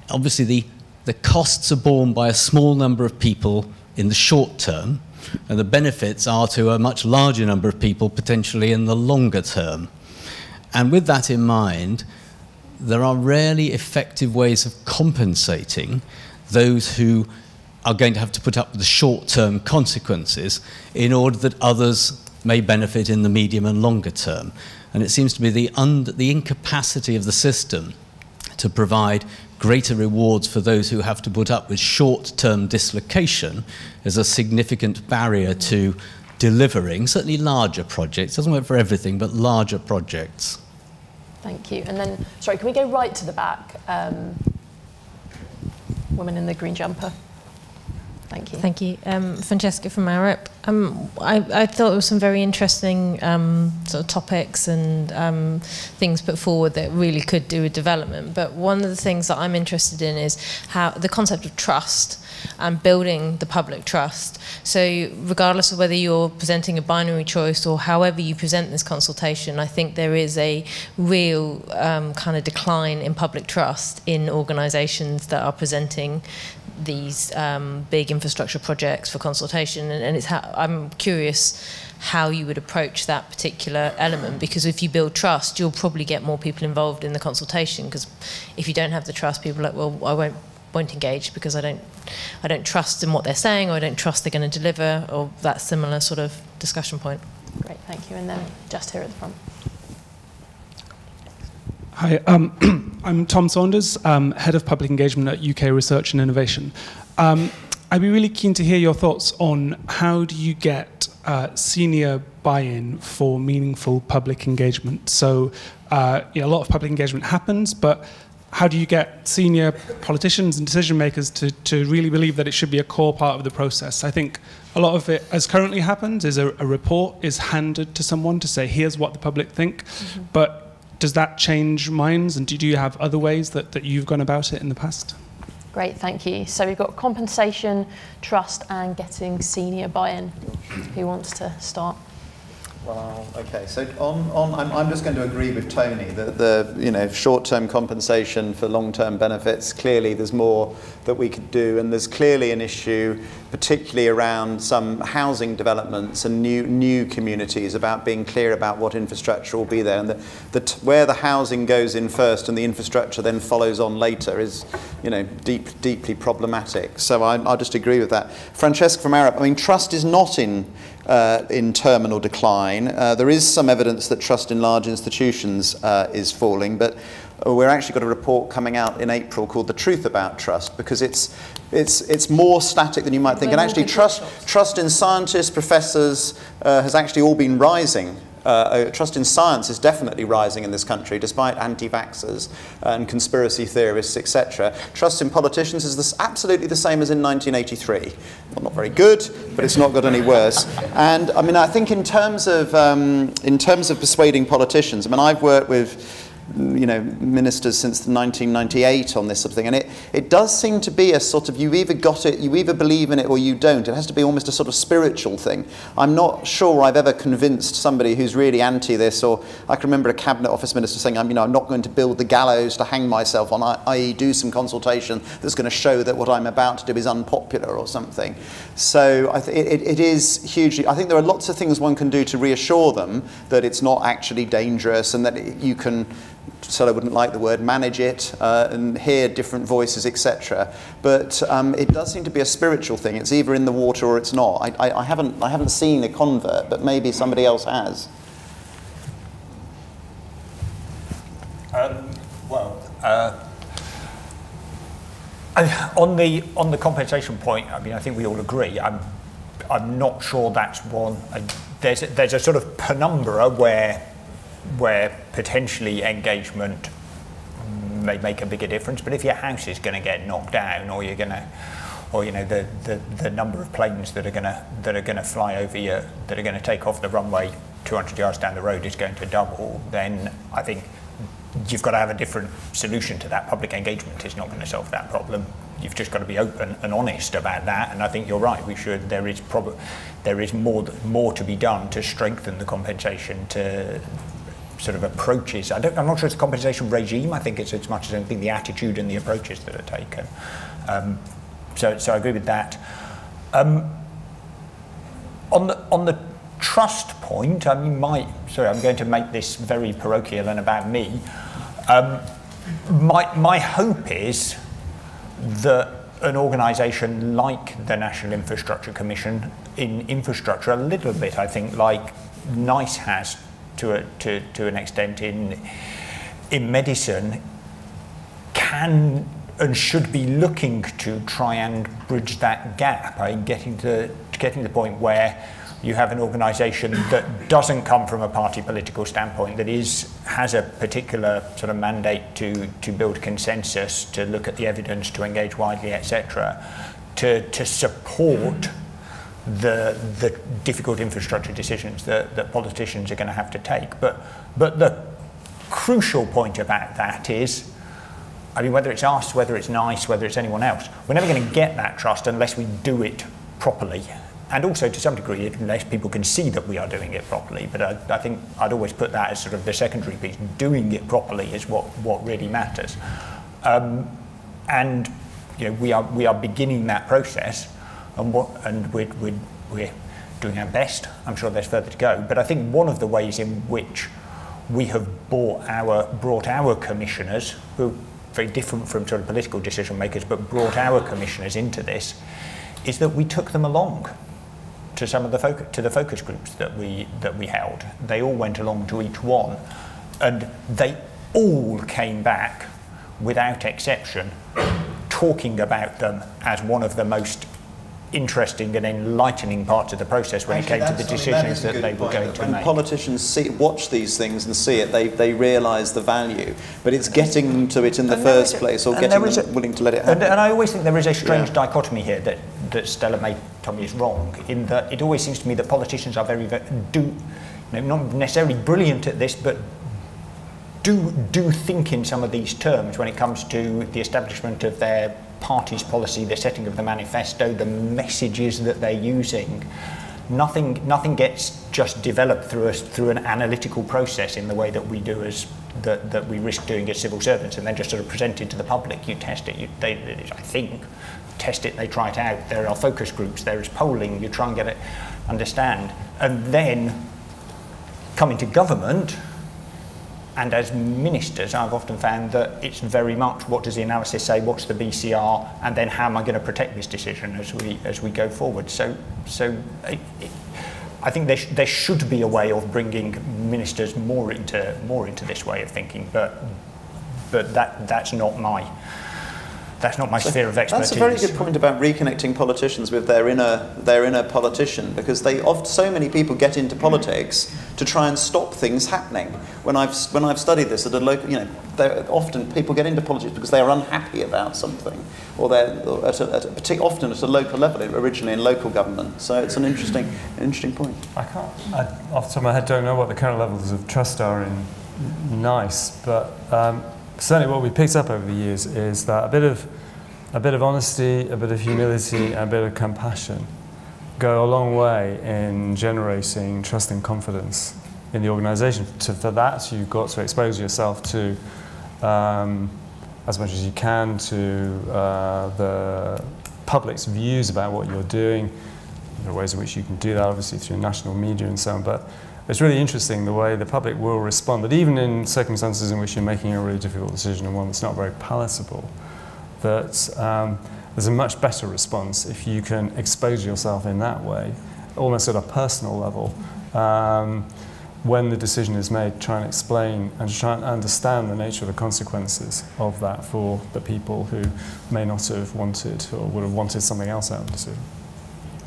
Speaker 7: obviously the costs are borne by a small number of people in the short term, and the benefits are to a much larger number of people potentially in the longer term. And with that in mind, there are rarely effective ways of compensating those who are going to have to put up with the short-term consequences in order that others may benefit in the medium and longer term. And it seems to be the incapacity of the system to provide greater rewards for those who have to put up with short-term dislocation is a significant barrier to delivering, certainly larger projects. It doesn't work for everything, but larger projects.
Speaker 2: Thank you. And then, sorry, can we go right to the back? Woman in the green jumper. Thank you.
Speaker 8: Thank you. Francesca from Arup. I thought there were some very interesting sort of topics and things put forward that really could do with development. But one of the things that I'm interested in is how the concept of trust and building the public trust. So regardless of whether you're presenting a binary choice or however you present this consultation, I think there is a real kind of decline in public trust in organisations that are presenting these big infrastructure projects for consultation, and it's I'm curious how you would approach that particular element, because if you build trust, you'll probably get more people involved in the consultation, because if you don't have the trust, people are like, well, I won't engage because I don't trust in what they're saying, or I don't trust they're going to deliver, or that similar sort of discussion point.
Speaker 2: Great, thank you. And then just here at the front.
Speaker 9: Hi, I'm Tom Saunders, Head of Public Engagement at UK Research and Innovation. I'd be really keen to hear your thoughts on how do you get senior buy-in for meaningful public engagement. So a lot of public engagement happens, but how do you get senior politicians and decision makers to really believe that it should be a core part of the process? I think a lot of it, as currently happens, is a report is handed to someone to say, here's what the public think, but does that change minds, and do you have other ways that you've gone about it in the past?
Speaker 2: Great, thank you. So we've got compensation, trust, and getting senior buy-in. Who wants to start?
Speaker 5: Well, okay. So I'm just going to agree with Tony that the short-term compensation for long-term benefits. Clearly, there's more that we could do, and there's clearly an issue, particularly around some housing developments and new communities, about being clear about what infrastructure will be there, and where the housing goes in first and the infrastructure then follows on later is, deeply problematic. So I'll just agree with that. Francesca from Arup. I mean, trust is not in terminal decline. There is some evidence that trust in large institutions is falling, but we're actually got a report coming out in April called The Truth About Trust, because it's more static than you might think. And actually trust in scientists, professors has actually all been rising. Trust in science is definitely rising in this country, despite anti-vaxxers and conspiracy theorists, etc. Trust in politicians is absolutely the same as in 1983. Well, not very good, but it's not got any worse. And I mean, I think in terms of persuading politicians, I mean, I've worked with ministers since 1998 on this sort of thing, and it does seem to be a sort of, you've either got it, you either believe in it or you don't. It has to be almost a sort of spiritual thing. I'm not sure I've ever convinced somebody who's really anti this, or I can remember a cabinet office minister saying, I'm not going to build the gallows to hang myself on, i.e. do some consultation that's going to show that what I'm about to do is unpopular or something. So it is hugely, I think there are lots of things one can do to reassure them that it's not actually dangerous, and that you can, so I wouldn't like the word, manage it and hear different voices, etc. But it does seem to be a spiritual thing. It's either in the water or it's not. I haven't seen a convert, but maybe somebody else has.
Speaker 3: On the compensation point, I mean, I think we all agree. I'm not sure that's one. There's a sort of penumbra where potentially engagement may make a bigger difference, but if your house is going to get knocked down, or the number of planes that are going to fly over you, that are going to take off the runway 200 yards down the road is going to double, then I think you've got to have a different solution to that. Public engagement is not going to solve that problem. You've just got to be open and honest about that, and I think you're right. There is more to be done to strengthen the compensation, to sort of approaches. I'm not sure it's a compensation regime. I think it's as much as anything the attitude and the approaches that are taken. So I agree with that. On the trust point, I mean, I'm going to make this very parochial and about me. My hope is that an organisation like the National Infrastructure Commission, in infrastructure a little bit, I think, like NICE has to an extent in medicine, can and should be looking to try and bridge that gap. Getting to the point where you have an organisation that doesn't come from a party political standpoint, that has a particular sort of mandate to build consensus, to look at the evidence, to engage widely, etc., to support the difficult infrastructure decisions that politicians are going to have to take. But the crucial point about that is, I mean, whether it's us, whether it's NICE, whether it's anyone else, we're never going to get that trust unless we do it properly. And also, to some degree, unless people can see that we are doing it properly. But I think I'd always put that as sort of the secondary piece. Doing it properly is what really matters. And you know, we are beginning that process, and we're doing our best. I'm sure there's further to go. But I think one of the ways in which we have brought our commissioners, who are very different from sort of political decision makers, but brought our commissioners into this, is that we took them along to some of the focus groups that we held. They all went along to each one, and they all came back without exception talking about them as one of the most interesting and enlightening parts of the process when it came to the decisions that they were going to make.
Speaker 5: When politicians watch these things and see it, they realise the value, but it's getting to it in the first place, or getting them willing to let it happen.
Speaker 3: And I always think there is a strange dichotomy here that Stella may tell me is wrong, in that it always seems to me that politicians are very not necessarily brilliant at this, but do think in some of these terms when it comes to the establishment of their party's policy, the setting of the manifesto, the messages that they're using. Nothing gets just developed through an analytical process in the way that we do that we risk doing as civil servants, and then just sort of present it to the public. You test it. Test it. They try it out. There are focus groups. There is polling. You try and get it, understand, and then come into government. And as ministers, I've often found that it's very much what does the analysis say, what's the BCR, and then how am I going to protect this decision as we go forward. So I think there should be a way of bringing ministers more into this way of thinking, but that's not my sphere of expertise.
Speaker 5: That's a very good point about reconnecting politicians with their inner politician, because so many people get into politics to try and stop things happening. When I've studied this at a local, often people get into politics because they are unhappy about something, or they're often at a local level, originally in local government. So it's an interesting point.
Speaker 4: I off the top of my head, don't know what the current levels of trust are in NICE, but certainly what we picked up over the years is that a bit of honesty, a bit of humility, and a bit of compassion go a long way in generating trust and confidence in the organisation. For that, you've got to expose yourself to, as much as you can, to the public's views about what you're doing. There are ways in which you can do that, obviously, through national media and so on. But it's really interesting the way the public will respond, that even in circumstances in which you're making a really difficult decision and one that's not very palatable, that there's a much better response if you can expose yourself in that way, almost at a personal level. When the decision is made, try and explain and try and understand the nature of the consequences of that for the people who may not have wanted or would have wanted something else out of the decision.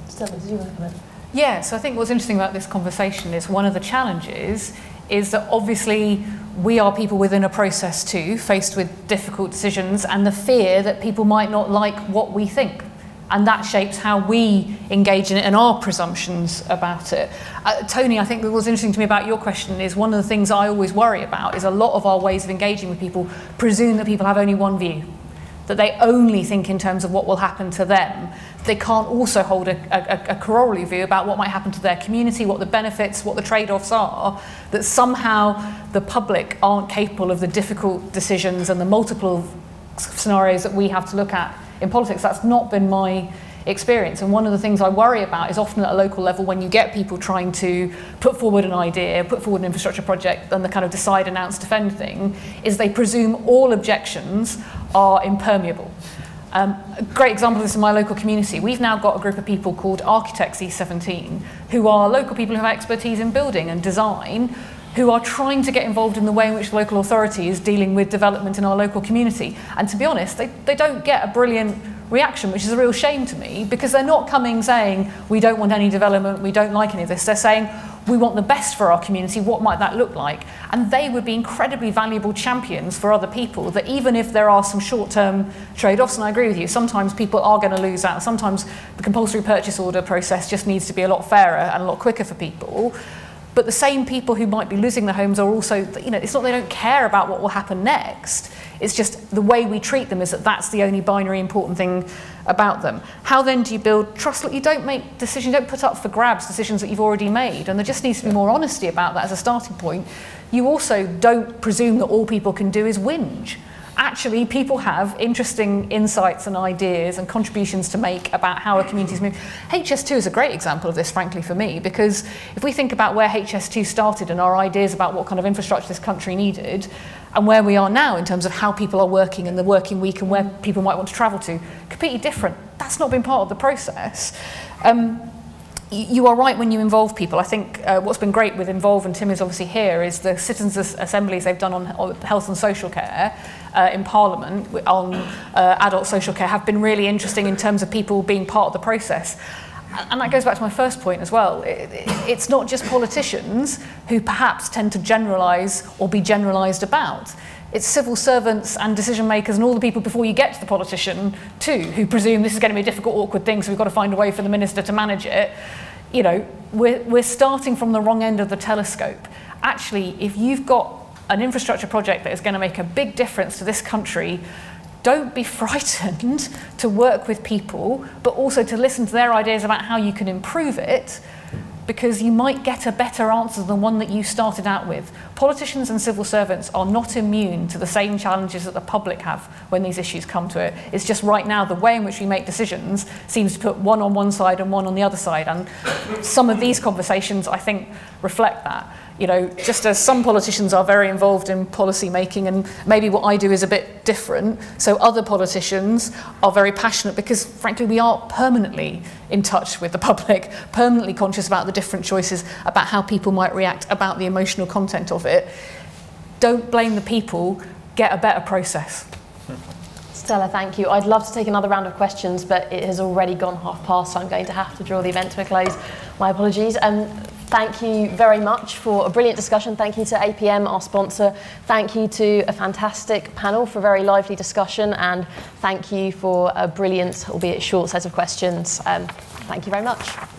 Speaker 2: Stella, did you want to comment?
Speaker 6: Yeah, so I think what's interesting about this conversation is one of the challenges is that obviously we are people within a process too, faced with difficult decisions, and the fear that people might not like what we think. And that shapes how we engage in it and our presumptions about it. Tony, I think what was interesting to me about your question is one of the things I always worry about is a lot of our ways of engaging with people presume that people have only one view, that they only think in terms of what will happen to them. They can't also hold a corollary view about what might happen to their community, what the benefits, what the trade-offs are, that somehow the public aren't capable of the difficult decisions and the multiple scenarios that we have to look at in politics. That's not been my experience. And one of the things I worry about is often at a local level, when you get people trying to put forward an idea, put forward an infrastructure project, and the kind of decide, announce, defend thing, is they presume all objections are impermeable. A great example of this in my local community, we've now got a group of people called Architects E17, who are local people who have expertise in building and design, who are trying to get involved in the way in which the local authority is dealing with development in our local community. And to be honest, they don't get a brilliant reaction, which is a real shame to me, because they're not coming saying, we don't want any development, we don't like any of this. They're saying, we want the best for our community, what might that look like? And they would be incredibly valuable champions for other people, that even if there are some short-term trade-offs, and I agree with you, sometimes people are going to lose out, sometimes the compulsory purchase order process just needs to be a lot fairer and a lot quicker for people. But the same people who might be losing their homes are also, you know, it's not they don't care about what will happen next. It's just the way we treat them is that that's the only binary important thing about them. How then do you build trust? Look, you don't make decisions, you don't put up for grabs decisions that you've already made, and there just needs to be more honesty about that as a starting point. You also don't presume that all people can do is whinge. Actually, people have interesting insights and ideas and contributions to make about how a community's moving. HS2 is a great example of this, frankly, for me, because if we think about where HS2 started and our ideas about what kind of infrastructure this country needed, and where we are now in terms of how people are working and the working week and where people might want to travel to, completely different. That's not been part of the process. You are right when you involve people. I think what's been great with Involve, and Tim is obviously here, is the citizens' assemblies they've done on health and social care in Parliament on adult social care have been really interesting in terms of people being part of the process. And that goes back to my first point as well. It's not just politicians who perhaps tend to generalise or be generalised about. It's civil servants and decision makers and all the people before you get to the politician too, who presume this is going to be a difficult, awkward thing, so we've got to find a way for the minister to manage it. You know, we're starting from the wrong end of the telescope. Actually, if you've got an infrastructure project that is going to make a big difference to this country, don't be frightened to work with people, but also to listen to their ideas about how you can improve it, because you might get a better answer than one that you started out with. Politicians and civil servants are not immune to the same challenges that the public have when these issues come to it. It's just right now the way in which we make decisions seems to put one on one side and one on the other side, and some of these conversations, I think, reflect that. You know, just as some politicians are very involved in policy making, and maybe what I do is a bit different, so other politicians are very passionate because, frankly, we are permanently in touch with the public, permanently conscious about the different choices, about how people might react, about the emotional content of it. Don't blame the people, get a better process.
Speaker 2: Stella, thank you. I'd love to take another round of questions, but it has already gone past, so I'm going to have to draw the event to a close. My apologies. Thank you very much for a brilliant discussion. Thank you to APM, our sponsor. Thank you to a fantastic panel for a very lively discussion, and thank you for a brilliant, albeit short, set of questions. Thank you very much.